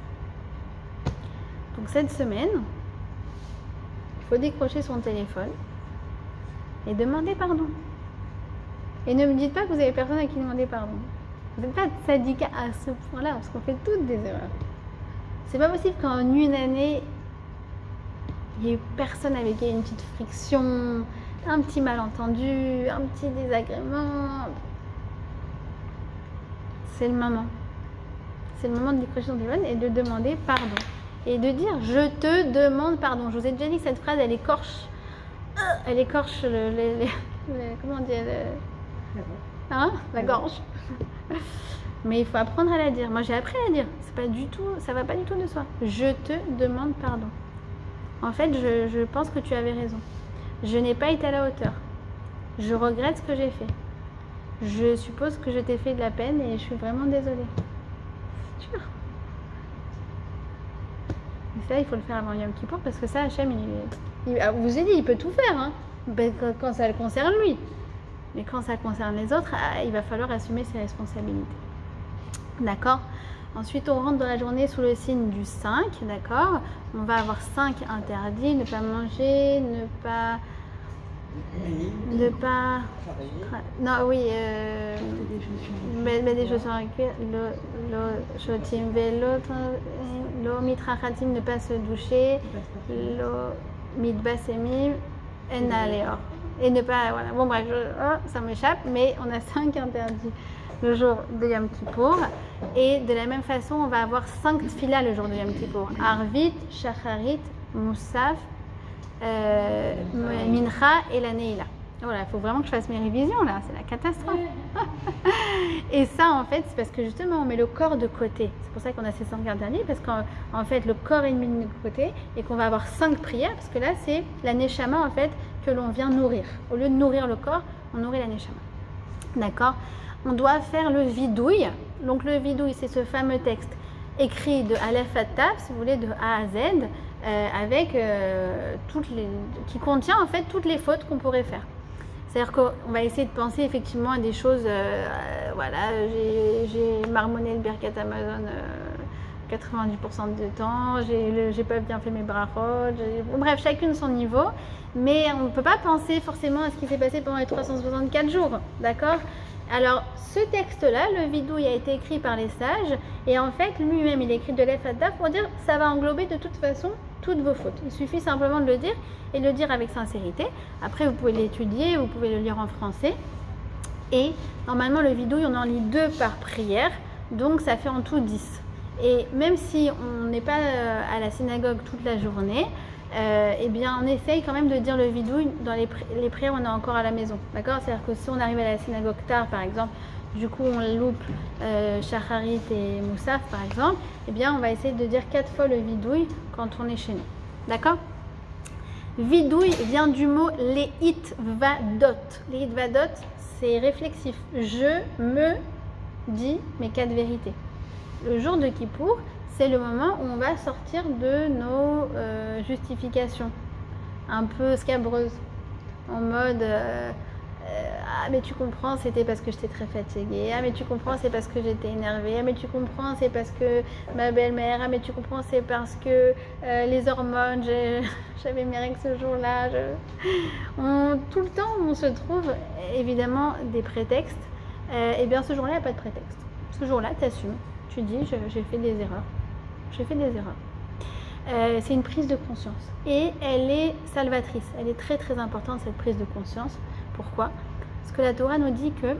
Donc cette semaine, il faut décrocher son téléphone et demander pardon. Et ne me dites pas que vous avez personne à qui demander pardon. Vous n'êtes pas sadiqa à ce point-là, parce qu'on fait toutes des erreurs. C'est pas possible qu'en une année, il n'y ait eu personne avec qui il y ait une petite friction, un petit malentendu, un petit désagrément. C'est le moment. C'est le moment de décrocher son téléphone et de demander pardon. Et de dire, je te demande pardon. Je vous ai déjà dit que cette phrase, elle écorche comment on dit la gorge. Mais il faut apprendre à la dire. Moi, j'ai appris à la dire. C'est pas du tout, ça va pas du tout de soi. Je te demande pardon. En fait, je pense que tu avais raison. je n'ai pas été à la hauteur. Je regrette ce que j'ai fait. Je suppose que je t'ai fait de la peine et je suis vraiment désolée. C'est sûr. Et ça, il faut le faire avant Yom Kippour parce que ça, Hachem, vous ai dit, il peut tout faire, hein, quand ça le concerne lui. Mais quand ça concerne les autres, il va falloir assumer ses responsabilités. D'accord? Ensuite, on rentre dans la journée sous le signe du 5, d'accord? On va avoir 5 interdits, ne pas manger, ne pas... Non, oui, des chaussures en cuir, shotim l'autre, lo mitrachatim, ne pas se doucher, lo mitbasemim, en aleor. Et ne pas, voilà, bon bref, ça m'échappe, mais on a 5 interdits le jour de Yom Kippour. Et de la même façon, on va avoir 5 tfilas le jour de Yom Kippour. Arvit, Shacharit, Moussaf, Mincha et la Neila. Voilà, il faut vraiment que je fasse mes révisions là, c'est la catastrophe. Et ça en fait, c'est parce que justement on met le corps de côté. C'est pour ça qu'on a ces 5 interdits, parce qu'en fait le corps est mis de côté et qu'on va avoir 5 prières, parce que là c'est la Neshama en fait que l'on vient nourrir. Au lieu de nourrir le corps, on nourrit la Neshama. D'accord? On doit faire le vidouille. Donc le vidouille, c'est ce fameux texte écrit de Aleph à Tav, si vous voulez, de A à Z, avec qui contient en fait toutes les fautes qu'on pourrait faire. C'est-à-dire qu'on va essayer de penser effectivement à des choses, voilà, j'ai marmonné le Birkat Amazon 90% du temps, j'ai pas bien fait mes brachot, bon, bref, chacune son niveau, mais on ne peut pas penser forcément à ce qui s'est passé pendant les 364 jours, d'accord? Alors, ce texte-là, le vidouille, a été écrit par les sages, et en fait, lui-même, il est écrit de l'Efadaf pour dire ça va englober de toute façon toutes vos fautes. Il suffit simplement de le dire et de le dire avec sincérité. Après, vous pouvez l'étudier, vous pouvez le lire en français. Et normalement, le vidouille, on en lit 2 par prière, donc ça fait en tout 10. Et même si on n'est pas à la synagogue toute la journée, eh bien, on essaye quand même de dire le vidouille dans les prières on est encore à la maison. D'accord? C'est-à-dire que si on arrive à la synagogue tard, par exemple, du coup on loupe Shacharit et Moussaf, par exemple, eh bien, on va essayer de dire 4 fois le vidouille quand on est chez nous. D'accord? Vidouille vient du mot les hitvadot. Les hitvadot, c'est réflexif. Je me dis mes 4 vérités. Le jour de Kippour, c'est le moment où on va sortir de nos justifications un peu scabreuses, en mode ah mais tu comprends, c'était parce que j'étais très fatiguée, ah mais tu comprends, c'est parce que j'étais énervée, ah mais tu comprends, c'est parce que ma belle-mère, ah mais tu comprends, c'est parce que les hormones, j'avais mes règles ce jour-là. Tout le temps on se trouve évidemment des prétextes, et bien ce jour-là il n'y a pas de prétexte. Ce jour-là tu assumes, tu dis j'ai fait des erreurs. J'ai fait des erreurs. C'est une prise de conscience et elle est salvatrice. Elle est très très importante cette prise de conscience. Pourquoi? Parce que la Torah nous dit que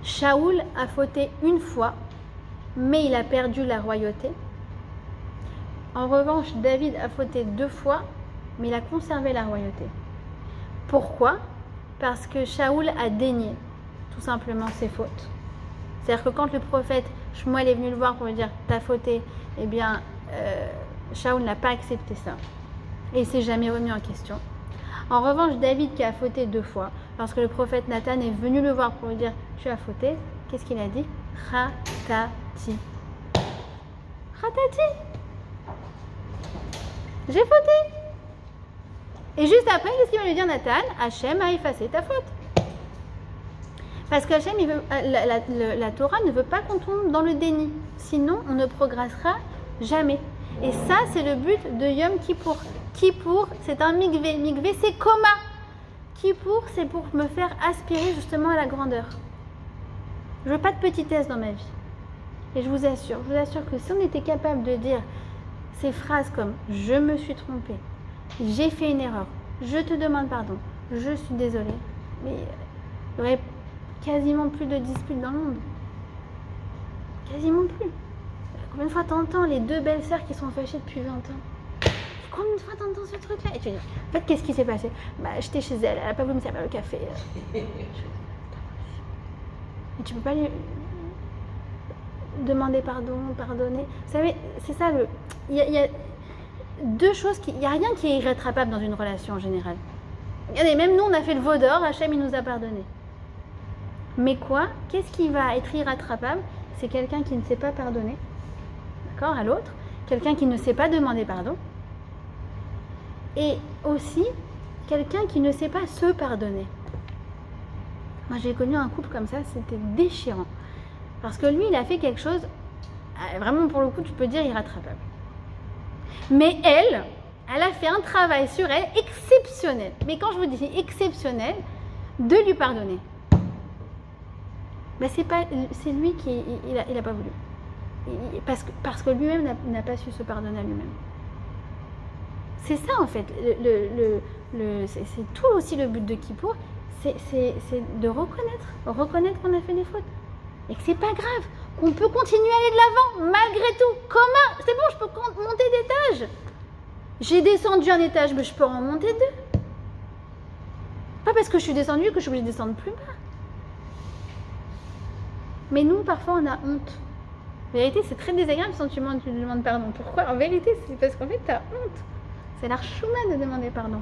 Shaoul a fauté une fois, mais il a perdu la royauté. En revanche, David a fauté 2 fois, mais il a conservé la royauté. Pourquoi? Parce que Shaoul a dénié tout simplement ses fautes. C'est-à-dire que quand le prophète Shmuel est venu le voir pour lui dire « t'as fauté », eh bien, Shaoul n'a pas accepté ça. Et il ne s'est jamais remis en question. En revanche, David qui a fauté 2 fois, lorsque le prophète Nathan est venu le voir pour lui dire « tu as fauté », qu'est-ce qu'il a dit? « Chatati ». Chatati. J'ai fauté. Et juste après, qu'est-ce qu'il va lui dire Nathan? Hachem a effacé ta faute. Parce que Hachem, la Torah ne veut pas qu'on tombe dans le déni. Sinon, on ne progressera jamais. Et ça, c'est le but de Yom Kippour. Kippour, c'est un mikvé. Mikvé, c'est coma. Kippour, c'est pour me faire aspirer justement à la grandeur. Je veux pas de petitesse dans ma vie. Et je vous assure que si on était capable de dire ces phrases comme « je me suis trompée »,« j'ai fait une erreur »,« je te demande pardon »,« je suis désolée », mais il y aurait quasiment plus de disputes dans le monde. Quasiment plus. Combien de fois t'entends les 2 belles-sœurs qui sont fâchées depuis 20 ans? Combien de fois t'entends ce truc-là? Et tu dis, en fait, qu'est-ce qui s'est passé? Bah, j'étais chez elle n'a pas voulu me servir le café. Et tu peux pas lui demander pardon, pardonner. Vous savez, c'est ça il y a 2 choses il n'y a rien qui est irrétrapable dans une relation en général. Regardez, même nous, on a fait le veau d'or, Hachem, il nous a pardonné. Mais quoi? Qu'est-ce qui va être irrattrapable? C'est quelqu'un qui ne sait pas pardonner, d'accord, à l'autre, quelqu'un qui ne sait pas demander pardon, et aussi quelqu'un qui ne sait pas se pardonner. Moi, j'ai connu un couple comme ça, c'était déchirant. Parce que lui, il a fait quelque chose, vraiment pour le coup, tu peux dire irrattrapable. Mais elle a fait un travail sur elle exceptionnel. Mais quand je vous dis exceptionnel, de lui pardonner. Ben c'est lui qui il a pas voulu. Parce que lui-même n'a pas su se pardonner à lui-même. C'est ça en fait. C'est tout aussi le but de Kippour, c'est de reconnaître qu'on a fait des fautes. Et que c'est pas grave, qu'on peut continuer à aller de l'avant, malgré tout. Comment? C'est bon, je peux monter d'étage. J'ai descendu un étage, mais je peux en monter deux. Pas parce que je suis descendue que je suis obligée de descendre plus bas. Mais nous, parfois, on a honte. En vérité, c'est très désagréable le sentiment de demander pardon. Pourquoi? En vérité, c'est parce qu'en fait, tu as honte. C'est la chouma de demander pardon.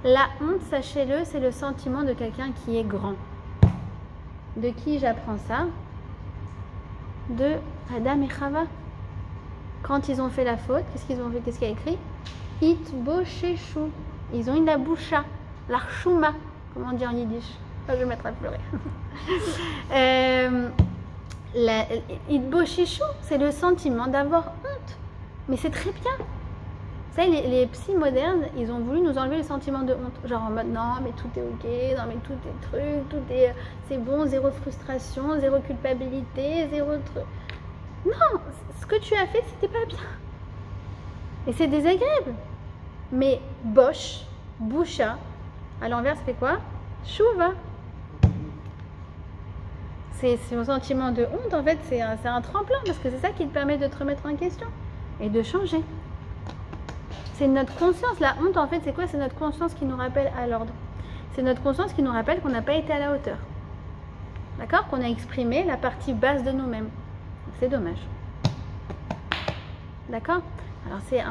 La honte, sachez-le, c'est le sentiment de quelqu'un qui est grand. De qui j'apprends ça? De Adam et Chava. Quand ils ont fait la faute, qu'est-ce qu'ils ont fait? Qu'est-ce qu'il y a écrit? Itbosheshu. Ils ont eu la boucha, la chouma, comment on dit en yiddish. Je vais me mettre à pleurer. Itbosheshu, c'est le sentiment d'avoir honte. Mais c'est très bien. Vous savez, les psys modernes, ils ont voulu nous enlever le sentiment de honte. Genre en mode, non, mais tout est ok, non, mais tout est truc, c'est bon, zéro frustration, zéro culpabilité, zéro truc. Non, ce que tu as fait, c'était pas bien. Et c'est désagréable. Mais bosh, boucha, à l'envers, ça fait quoi? Chouva. C'est un sentiment de honte, en fait, c'est un tremplin, parce que c'est ça qui te permet de te remettre en question et de changer. C'est notre conscience. La honte, en fait, c'est quoi? C'est notre conscience qui nous rappelle à l'ordre. C'est notre conscience qui nous rappelle qu'on n'a pas été à la hauteur. D'accord? Qu'on a exprimé la partie basse de nous-mêmes. C'est dommage. D'accord? Alors, c'est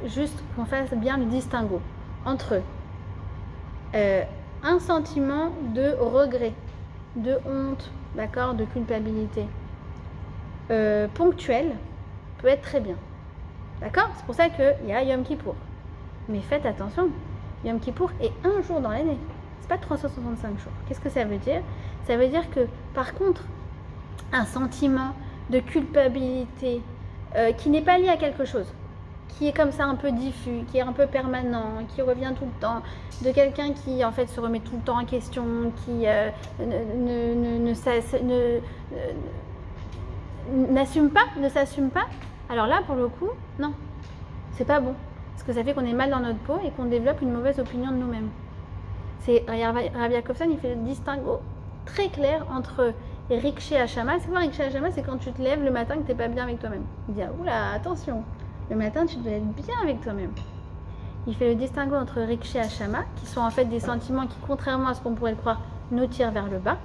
juste qu'on fasse bien le distinguo entre un sentiment de regret, de honte, d'accord, de culpabilité ponctuel peut être très bien. D'accord? C'est pour ça qu'il y a Yom Kippour. Mais faites attention, Yom Kippour est un jour dans l'année. C'est pas 365 jours. Qu'est-ce que ça veut dire? Ça veut dire que, par contre, un sentiment de culpabilité qui n'est pas lié à quelque chose, qui est comme ça un peu diffus, qui est un peu permanent, qui revient tout le temps, de quelqu'un qui en fait se remet tout le temps en question, qui n'assume pas, ne s'assume pas, alors là pour le coup, non, c'est pas bon. Parce que ça fait qu'on est mal dans notre peau et qu'on développe une mauvaise opinion de nous-mêmes. Rabbi Yakovson, il fait le distinguo très clair entre Rikshe Hashama. C'est quoi Rikshe Hashama? C'est quand tu te lèves le matin que tu n'es pas bien avec toi-même. Il dit, oula, attention, le matin tu dois être bien avec toi-même. Il fait le distinguo entre Rikshe Hashama, qui sont en fait des sentiments qui, contrairement à ce qu'on pourrait le croire, nous tirent vers le bas,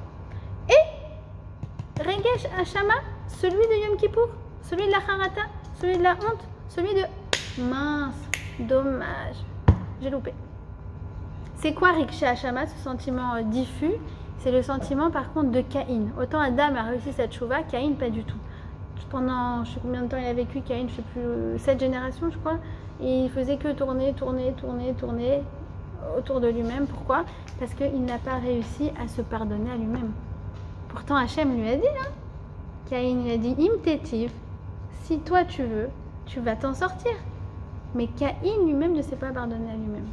et Regesh Hashama, celui de Yom Kippour, celui de la Harata, celui de la honte, celui de mince, dommage, j'ai loupé. C'est quoi Rikshe Hashama, ce sentiment diffus? C'est le sentiment par contre de Caïn. Autant Adam a réussi cette chouva, Caïn pas du tout. Pendant, je sais combien de temps il a vécu, Caïn, je sais plus, 7 générations je crois, et il faisait que tourner autour de lui-même. Pourquoi? Parce qu'il n'a pas réussi à se pardonner à lui-même. Pourtant Hachem lui a dit, hein, Caïn, il a dit, Im tetiv, si toi tu veux, tu vas t'en sortir. Mais Caïn lui-même ne s'est pas pardonné à lui-même.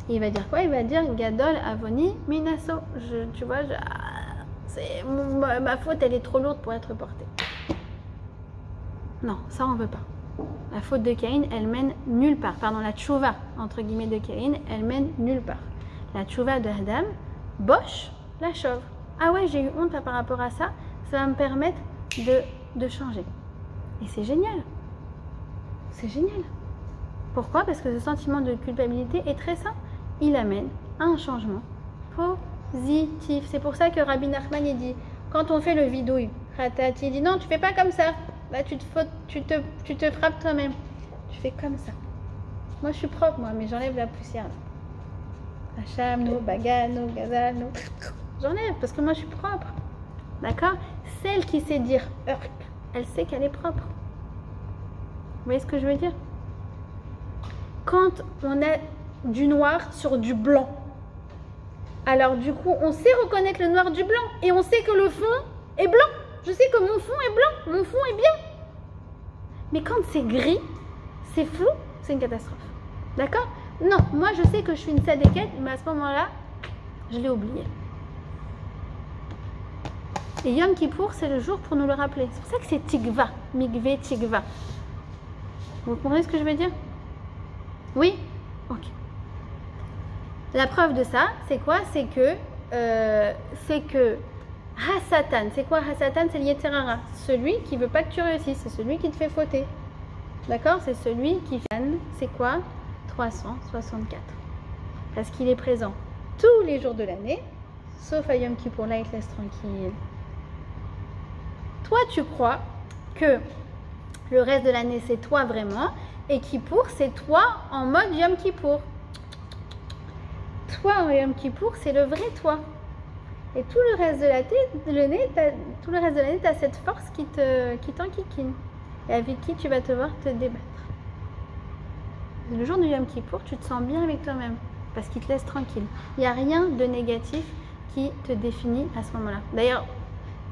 Et il va dire quoi? Il va dire Gadol Avoni Minaso. Tu vois, ma faute, elle est trop lourde pour être portée. Non, ça on veut pas. La faute de Caïn, elle mène nulle part. Pardon, la tchouva, entre guillemets, de Caïn, elle mène nulle part. La tchouva de Adam, bosh, la chauve. Ah ouais, j'ai eu honte par rapport à ça, ça va me permettre de changer. Et c'est génial. C'est génial. Pourquoi? Parce que ce sentiment de culpabilité est très sain. Il amène à un changement positif. C'est pour ça que Rabbi Nachman il dit, quand on fait le vidouille, il dit non, tu fais pas comme ça. Là, tu te frappes toi-même. Tu fais comme ça. Moi, je suis propre, moi, mais j'enlève la poussière. Là. Hachamnu, Baganu, Gazalnu. J'enlève parce que moi je suis propre. D'accord? Celle qui sait dire Urk, elle sait qu'elle est propre. Vous voyez ce que je veux dire? Quand on a du noir sur du blanc, alors du coup on sait reconnaître le noir du blanc et on sait que le fond est blanc. Je sais que mon fond est blanc, mon fond est bien. Mais quand c'est gris, c'est flou, c'est une catastrophe. D'accord? Non, moi je sais que je suis une sadéquette, mais à ce moment-là, je l'ai oublié. Et Yom Kippour, c'est le jour pour nous le rappeler. C'est pour ça que c'est Tikva, Mikvé Tikva. Vous comprenez ce que je veux dire? Oui? Ok. La preuve de ça, c'est quoi? C'est que Hasatan, c'est quoi Hasatan? C'est le Yetzerara. Celui qui veut pas que tu réussisses, c'est celui qui te fait fauter. D'accord? C'est celui qui fait. C'est quoi? 364. Parce qu'il est présent tous les jours de l'année, sauf à Yom Kippour, là il te laisse tranquille. Toi tu crois que le reste de l'année c'est toi vraiment, et Kippour c'est toi en mode Yom Kippour. Toi en Yom Kippour c'est le vrai toi. Et tout le reste de l'année, tu as cette force qui t'enquiquine. Et avec qui tu vas te voir te débattre. Le jour du Yom Kippour, tu te sens bien avec toi-même. Parce qu'il te laisse tranquille. Il n'y a rien de négatif qui te définit à ce moment-là. D'ailleurs,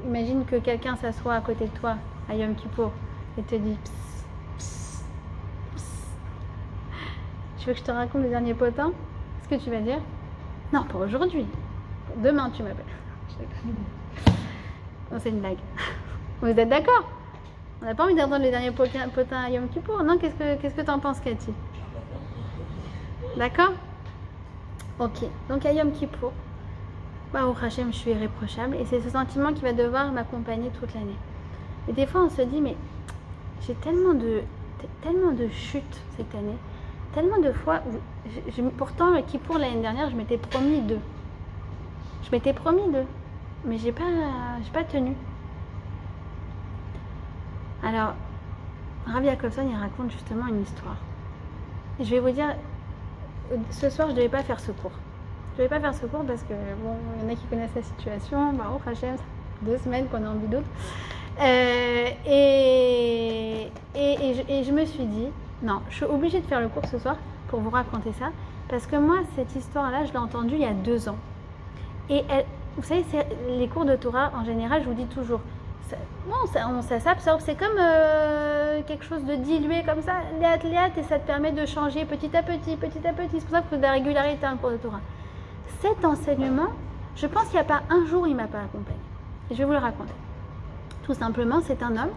imagine que quelqu'un s'assoit à côté de toi à Yom Kippour et te dit psst, psst, psst. Tu veux que je te raconte le dernier potin? Qu'est-ce que tu vas dire? Non, pas aujourd'hui. Demain, tu m'appelles. Non, c'est une blague. Vous êtes d'accord? On n'a pas envie d'entendre les derniers potins à Yom Kippour. Non, qu'est-ce que t'en penses, Cathy? D'accord? Ok. Donc à Yom Kippour, au Hachem, je suis irréprochable. Et c'est ce sentiment qui va devoir m'accompagner toute l'année. Et des fois, on se dit, mais j'ai tellement de chutes cette année. Tellement de fois. Pourtant, le Kippour l'année dernière, je m'étais promis 2. Mais j'ai pas tenu. Alors, Rav Yakovson, il raconte justement une histoire. Et je vais vous dire, ce soir, je ne devais pas faire ce cours. Je ne devais pas faire ce cours parce que, bon, il y en a qui connaissent la situation. Bah, oh, Hachem, 2 semaines qu'on est en bidoute. Et je me suis dit, non, je suis obligée de faire le cours ce soir pour vous raconter ça. Parce que moi, cette histoire-là, je l'ai entendue il y a 2 ans. Et vous savez, les cours de Torah, en général, je vous dis toujours, ça s'absorbe, c'est comme quelque chose de dilué comme ça, léat, et ça te permet de changer petit à petit, petit à petit. C'est pour ça qu'il faut de la régularité en cours de Torah. Cet enseignement, je pense qu'il n'y a pas un jour où il ne m'a pas accompagné. Et je vais vous le raconter. Tout simplement, c'est un homme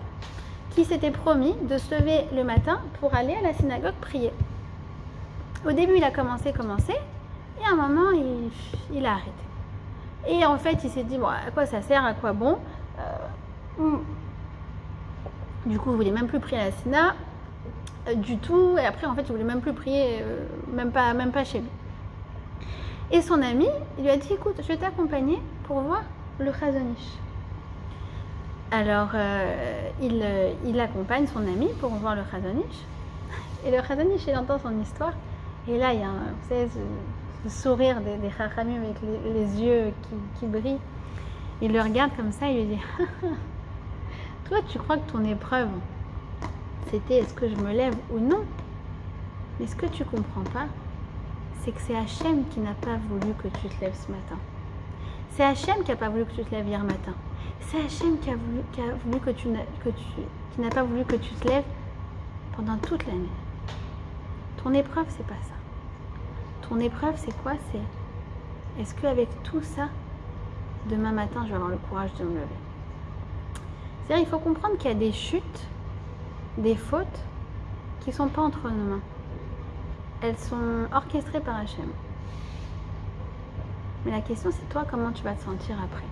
qui s'était promis de se lever le matin pour aller à la synagogue prier. Au début, il a commencé, et à un moment, il a arrêté. Et en fait, il s'est dit, bon, à quoi ça sert, à quoi bon? Du coup, il ne voulait même plus prier à la Sina du tout. Et après, en fait, il ne voulait même plus prier, même pas chez lui. Et son ami, il lui a dit, écoute, je vais t'accompagner pour voir le Chazon Ish. Alors, il accompagne son ami pour voir le Chazon Ish. Et le Chazon Ish, il entend son histoire. Et là, il y a vous savez, ce sourire des Chachamim avec les yeux qui brillent. Il le regarde comme ça, il lui dit toi, tu crois que ton épreuve, c'était est-ce que je me lève ou non? Mais ce que tu comprends pas, c'est que c'est Hachem qui n'a pas voulu que tu te lèves ce matin. C'est Hachem qui n'a pas voulu que tu te lèves hier matin. C'est Hachem qui n'a pas voulu que tu te lèves pendant toute l'année. Ton épreuve, c'est pas ça. Ton épreuve, c'est quoi? C'est est-ce qu'avec tout ça, demain matin, je vais avoir le courage de me lever? C'est-à-dire, il faut comprendre qu'il y a des chutes, des fautes qui ne sont pas entre nos mains. Elles sont orchestrées par Hachem. Mais la question, c'est toi, comment tu vas te sentir après?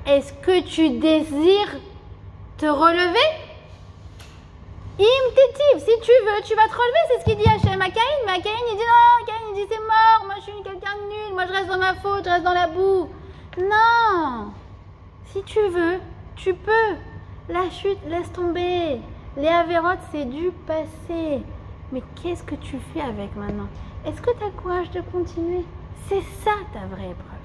Est-ce que tu désires te relever? Imtétiv, si tu veux, tu vas te relever, c'est ce qu'il dit Hachem à Caïn. Mais à Caïn, il dit non, Caïn, il dit c'est mort, moi je suis quelqu'un de nul, moi je reste dans ma faute, je reste dans la boue. Non, si tu veux, tu peux. La chute, laisse tomber. Les avérotes, c'est du passé. Mais qu'est-ce que tu fais avec maintenant? Est-ce que tu as le courage de continuer? C'est ça ta vraie épreuve.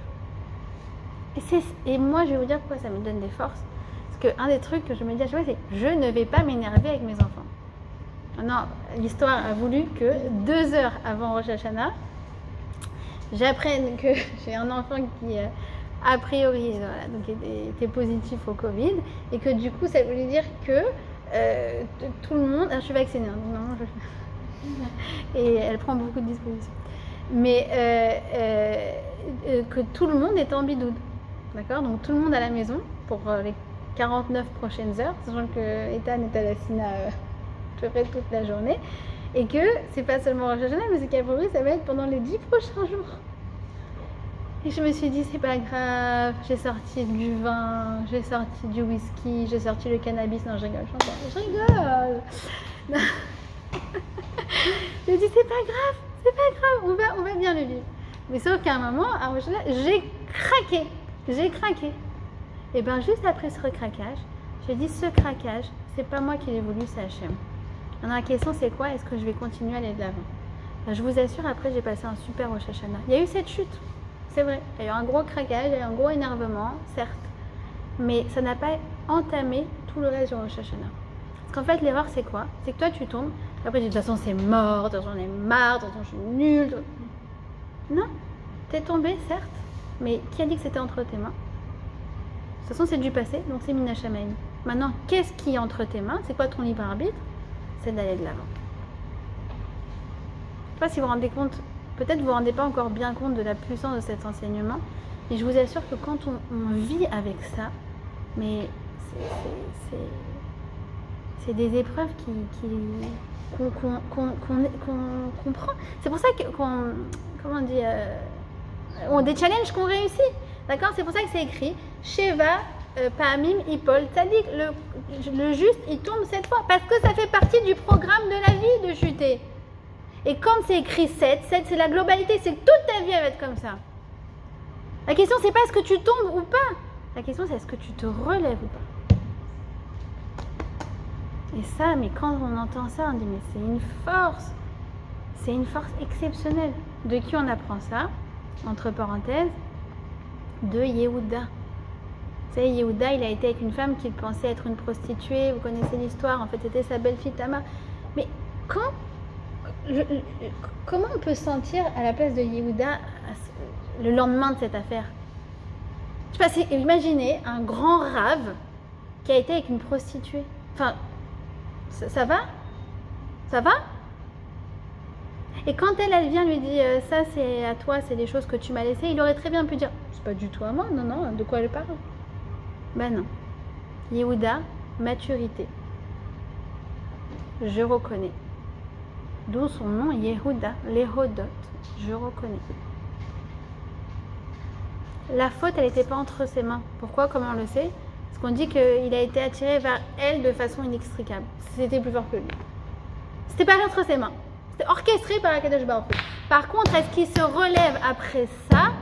Et moi, je vais vous dire pourquoi ça me donne des forces. Parce qu'un des trucs que je me dis à chaque fois, c'est je ne vais pas m'énerver avec mes enfants. Non, l'histoire a voulu que 2 heures avant Rosh Hashanah, j'apprenne que j'ai un enfant qui, a priori, voilà, donc était positif au Covid, et que du coup, ça voulait dire que tout le monde... Alors, je suis vaccinée, hein, donc normalement, et elle prend beaucoup de dispositions. Mais que tout le monde était en bidoude. D'accord? Donc, tout le monde à la maison pour les 49 prochaines heures, sachant que Ethan est à la Sina je ferai toute la journée. Et que c'est pas seulement Rosh Hashanah, mais c'est qu'à priori, ça va être pendant les 10 prochains jours. Et je me suis dit, c'est pas grave, j'ai sorti du vin, j'ai sorti du whisky, j'ai sorti le cannabis. Non, je rigole, je rigole. Non. Je me dis, c'est pas grave, on va bien le vivre. Mais sauf qu'à un moment, à Rosh Hashanah, j'ai craqué. Et bien, juste après ce recraquage, j'ai dit, ce craquage, c'est pas moi qui l'ai voulu, c'est Hachem. Alors la question, c'est quoi? Est-ce que je vais continuer à aller de l'avant? Ben, je vous assure, après, j'ai passé un super Rosh Hashanah. Il y a eu cette chute. C'est vrai, il y a eu un gros craquage, il y a eu un gros énervement, certes, mais ça n'a pas entamé tout le reste du Rosh Hashanah. Parce qu'en fait, l'erreur, c'est quoi? C'est que toi, tu tombes, après, de toute façon, c'est mort, de toute façon, j'en ai marre, de toute façon, je suis nulle. Non, t'es tombé, certes, mais qui a dit que c'était entre tes mains? De toute façon, c'est du passé, donc c'est Mina Shamaim. Maintenant, qu'est-ce qui est entre tes mains? C'est quoi ton libre arbitre? C'est d'aller de l'avant. Je ne sais pas si vous vous rendez compte. Peut-être vous ne vous rendez pas encore bien compte de la puissance de cet enseignement. Et je vous assure que quand on vit avec ça, mais c'est des épreuves qu'on comprend. C'est pour ça qu'on dit, des challenges qu'on réussit. D'accord? C'est pour ça que c'est écrit Sheva, Pa'amim, Ipol, Tzadik. Le juste, il tombe 7 fois. Parce que ça fait partie du programme de la vie de chuter. Et comme c'est écrit 7 c'est la globalité, c'est que toute ta vie elle va être comme ça. La question c'est pas est-ce que tu tombes ou pas. La question c'est est-ce que tu te relèves ou pas. Et ça, mais quand on entend ça, on dit mais c'est une force. C'est une force exceptionnelle. De qui on apprend ça? Entre parenthèses, de Yehuda. Vous savez, Yehuda, il a été avec une femme qu'il pensait être une prostituée. Vous connaissez l'histoire, en fait c'était sa belle-fille Tamar. Mais comment on peut se sentir à la place de Yehuda le lendemain de cette affaire? Je sais pas, imaginez un grand rave qui a été avec une prostituée. Enfin, ça va? Ça va? Et quand elle vient lui dit ça c'est à toi, c'est des choses que tu m'as laissées, il aurait très bien pu dire c'est pas du tout à moi, non, de quoi elle parle? Ben non. Yehuda, maturité. Je reconnais. D'où son nom Yehuda, l'Hérodote. Je reconnais. La faute, elle n'était pas entre ses mains. Pourquoi? Comment on le sait? Parce qu'on dit qu'il a été attiré vers elle de façon inextricable. C'était plus fort que lui. C'était pas entre ses mains. C'était orchestré par Akadosh Baruch Hu. Par contre, est-ce qu'il se relève après ça?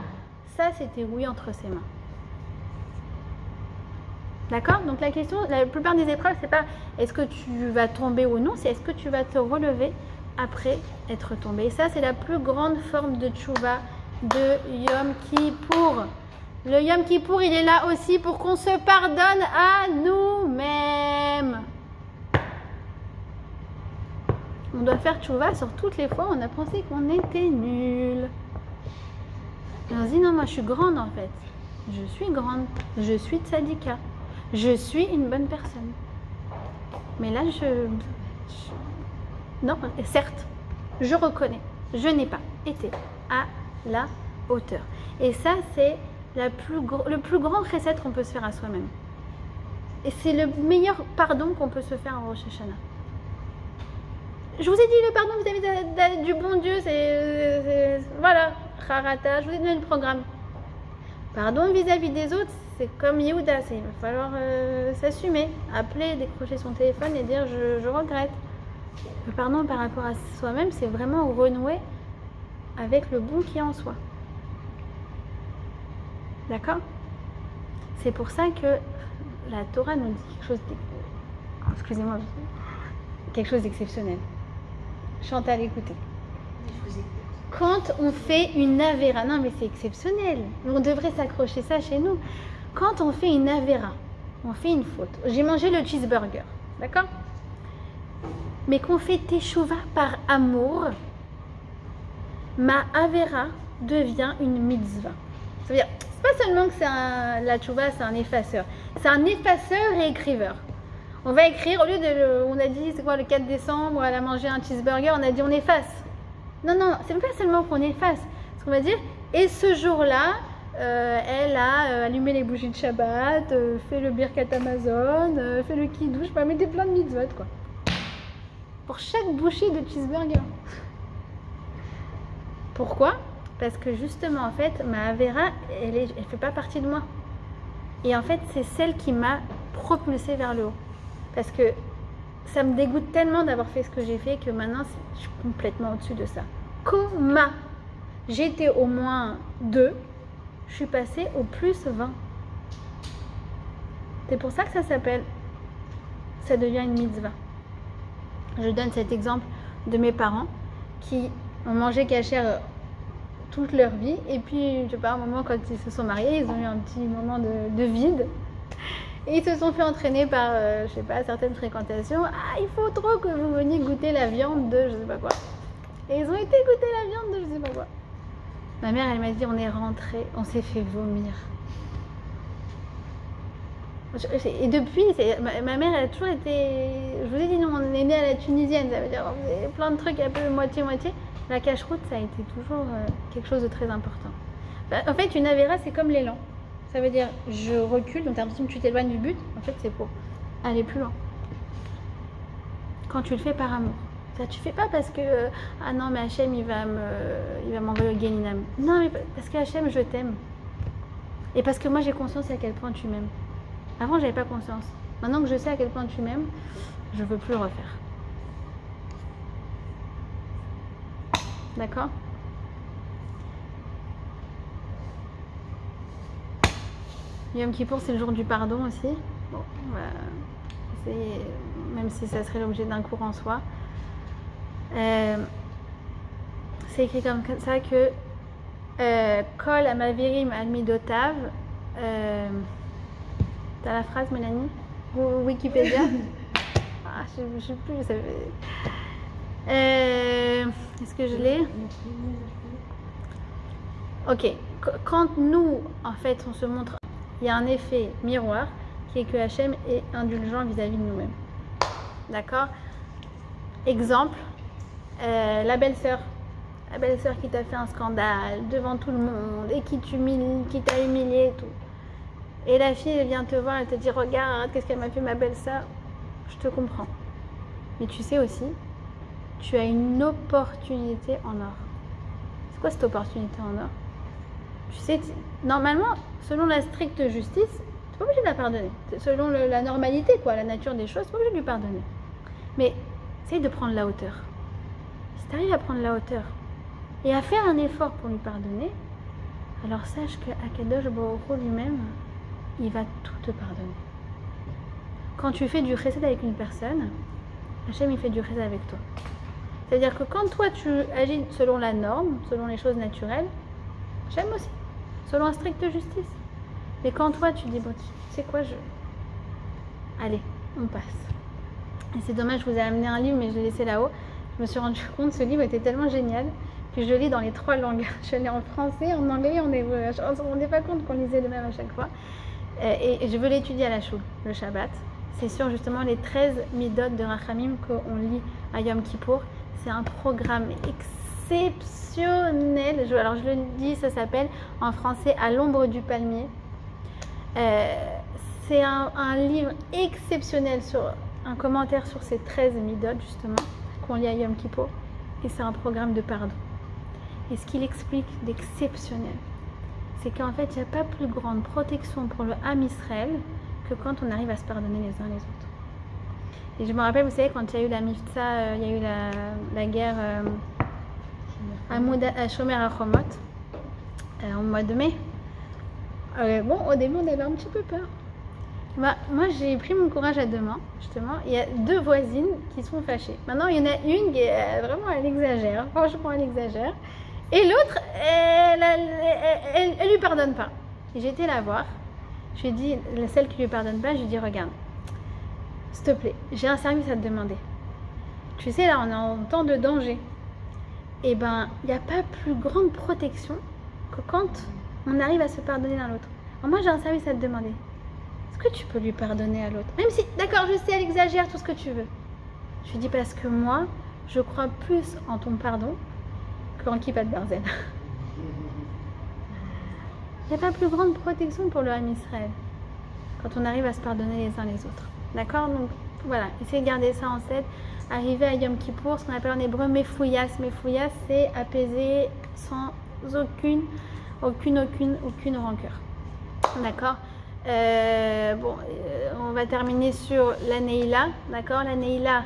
Ça, c'était oui entre ses mains. D'accord? Donc la question, la plupart des épreuves, c'est pas est-ce que tu vas tomber ou non, c'est est-ce que tu vas te relever après être tombé. Et ça, c'est la plus grande forme de tchouva de Yom Kippour. Le Yom Kippour, il est là aussi pour qu'on se pardonne à nous-mêmes. On doit faire tchouva sur toutes les fois où on a pensé qu'on était nul. Et on se dit non, moi je suis grande en fait. Je suis grande. Je suis tzadika. Je suis une bonne personne. Mais là, non, certes, je reconnais, je n'ai pas été à la hauteur. Et ça, c'est le plus grand chesed qu'on peut se faire à soi-même. Et c'est le meilleur pardon qu'on peut se faire en Rosh Hashanah. Je vous ai dit le pardon vis-à-vis du bon Dieu, c'est voilà, Harata, je vous ai donné le programme. Pardon vis-à-vis des autres, c'est comme Yehuda, il va falloir s'assumer, appeler, décrocher son téléphone et dire je regrette. Le pardon par rapport à soi-même, c'est vraiment renouer avec le bon qui est en soi. D'accord? C'est pour ça que la Torah nous dit quelque chose d'exceptionnel. Chantal, écoutez. quand on fait une avéra, non mais c'est exceptionnel, on devrait s'accrocher ça chez nous. Quand on fait une avéra, on fait une faute. J'ai mangé le cheeseburger, d'accord? Mais qu'on fait teshuva par amour, ma avéra devient une mitzvah. Ça veut dire, c'est pas seulement que la teshuva, c'est un effaceur. C'est un effaceur et écriveur. On va écrire, au lieu de, on a dit, c'est quoi, le 4 décembre, elle a mangé un cheeseburger, on a dit on efface. Non, c'est pas seulement qu'on efface. Ce qu'on va dire, et ce jour-là, elle a allumé les bougies de Shabbat, fait le birkat Amazon, fait le kiddush, bah, mettez plein de mitzvot, quoi. Pour chaque bouchée de cheeseburger. Pourquoi? Parce que justement, en fait, ma Avera, elle fait pas partie de moi. Et en fait, c'est celle qui m'a propulsée vers le haut. Parce que ça me dégoûte tellement d'avoir fait ce que j'ai fait que maintenant, je suis complètement au-dessus de ça. Coma. J'étais au moins 2, je suis passée au plus 20. C'est pour ça que ça s'appelle, ça devient une mitzvah. Je donne cet exemple de mes parents qui ont mangé kasher toute leur vie et puis, je sais pas, à un moment quand ils se sont mariés, ils ont eu un petit moment de vide et ils se sont fait entraîner par, je sais pas, certaines fréquentations. Ah, il faut trop que vous veniez goûter la viande de je sais pas quoi. Et ils ont été goûter la viande de je sais pas quoi. Ma mère, elle m'a dit, on est rentré, on s'est fait vomir. Et depuis, ma mère, elle a toujours été... Je vous ai dit, nous, on est nés à la tunisienne, ça veut dire plein de trucs un peu moitié-moitié. La cache-route, ça a été toujours quelque chose de très important. En fait, une avéra, c'est comme l'élan. Ça veut dire, je recule, donc tu as l'impression que tu t'éloignes du but. En fait, c'est pour aller plus loin. Quand tu le fais par amour. Ça, tu fais pas parce que ah non, mais Hachem, il va m'envoyer au Guélinam. Non, mais parce que Hachem, je t'aime. Et parce que moi, j'ai conscience à quel point tu m'aimes. Avant, j'avais pas conscience. Maintenant que je sais à quel point tu m'aimes, je veux plus le refaire. D'accord? Yom Kippour, c'est le jour du pardon aussi. Bon, même si ça serait l'objet d'un cours en soi. C'est écrit comme ça que Kol Amavirim Almidotav. T'as la phrase, Mélanie? Wikipédia? Ah, je sais plus. Ça fait... Est-ce que je l'ai? Ok. Quand nous, en fait, on se montre, il y a un effet miroir qui est que Hachem est indulgent vis-à-vis de nous-mêmes. D'accord? Exemple, la belle-sœur. La belle-sœur qui t'a fait un scandale devant tout le monde et qui t'a humilié et tout. Et la fille, elle vient te voir, elle te dit, regarde, qu'est-ce qu'elle m'a fait ma belle-sœur. Je te comprends. Mais tu sais aussi, tu as une opportunité en or. C'est quoi cette opportunité en or? Tu sais, normalement, selon la stricte justice, tu n'es pas obligé de la pardonner. Selon la normalité, quoi, la nature des choses, tu n'es pas obligé de lui pardonner. Mais essaye de prendre la hauteur. Si tu arrives à prendre la hauteur et à faire un effort pour lui pardonner, alors sache que Akadosh Baruch Hu lui-même, il va tout te pardonner. Quand tu fais du chesed avec une personne, Hachem il fait du chesed avec toi. C'est-à-dire que quand toi tu agis selon la norme, selon les choses naturelles, Hachem aussi, selon la stricte justice. Mais quand toi tu dis, bon, tu sais quoi, allez, on passe. Et c'est dommage, je vous ai amené un livre, mais je l'ai laissé là-haut. Je me suis rendu compte, ce livre était tellement génial que je lis dans les 3 langues. Je lis en français, en anglais et en hébreu. On ne se rendait pas compte qu'on lisait le même à chaque fois. Et je veux l'étudier à la choule, le Shabbat. C'est sur justement les 13 midot de Rachamim qu'on lit à Yom Kippour. C'est un programme exceptionnel. Alors je le dis, ça s'appelle en français À l'ombre du palmier. C'est un livre exceptionnel, sur un commentaire sur ces 13 midot justement qu'on lit à Yom Kippour. Et c'est un programme de pardon. Et ce qu'il explique d'exceptionnel, c'est qu'en fait, il n'y a pas plus grande protection pour le Ham Israël que quand on arrive à se pardonner les uns les autres. Et je me rappelle, vous savez, quand il y a eu la Mifta, il y a eu la guerre à Shomer HaChomot, au mois de mai. Bon, au début, on avait un petit peu peur. Moi, j'ai pris mon courage à 2 mains, justement. Il y a 2 voisines qui sont fâchées. Maintenant, il y en a une qui est vraiment, elle exagère. Franchement, elle exagère. Et l'autre, elle lui pardonne pas. Et j'ai été la voir. Je lui ai dit, celle qui lui pardonne pas, je lui ai dit, regarde, s'il te plaît, j'ai un service à te demander. Tu sais, là, on est en temps de danger. Et ben, il n'y a pas plus grande protection que quand on arrive à se pardonner l'un l'autre. Alors moi, j'ai un service à te demander. Est-ce que tu peux lui pardonner à l'autre? Même si, d'accord, je sais, elle exagère tout ce que tu veux. Je lui dis parce que moi, je crois plus en ton pardon qu'en Kippat Barzel. Il n'y a pas plus grande protection pour le Ham Israël quand on arrive à se pardonner les uns les autres. D'accord? Donc voilà, essayez de garder ça en tête. Arriver à Yom Kippour, ce qu'on appelle en hébreu Mefouyas. Mefouyas, c'est apaiser sans aucune rancœur. D'accord? On va terminer sur la Neila. D'accord? La Neila,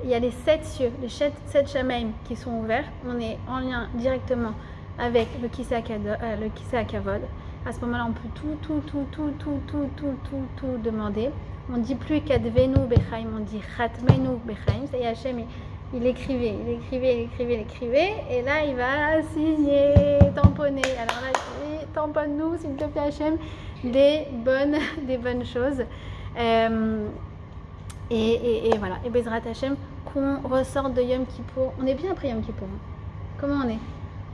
il y a les 7 cieux, les 7 Shamaim qui sont ouverts. On est en lien directement avec le Kisei HaKavod. À ce moment-là, on peut tout demander. On ne dit plus Kadvenu Bechaim, on dit Chatmenu Bechaim. C'est Hachem, il écrivait. Et là, il va signer, tamponner. Alors là, tamponne-nous, s'il te plaît, Hachem, des bonnes choses. Et voilà. Et Bezrat Hachem, qu'on ressorte de Yom Kippour. On est bien après Yom Kippour. Comment on est?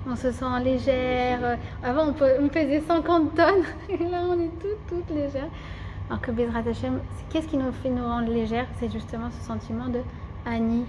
On se sent légère. Avant, on pesait 50 tonnes. Et là, on est toutes légères. Alors que Bezrat Hachem, qu'est-ce qui nous fait nous rendre légères? C'est justement ce sentiment de Ani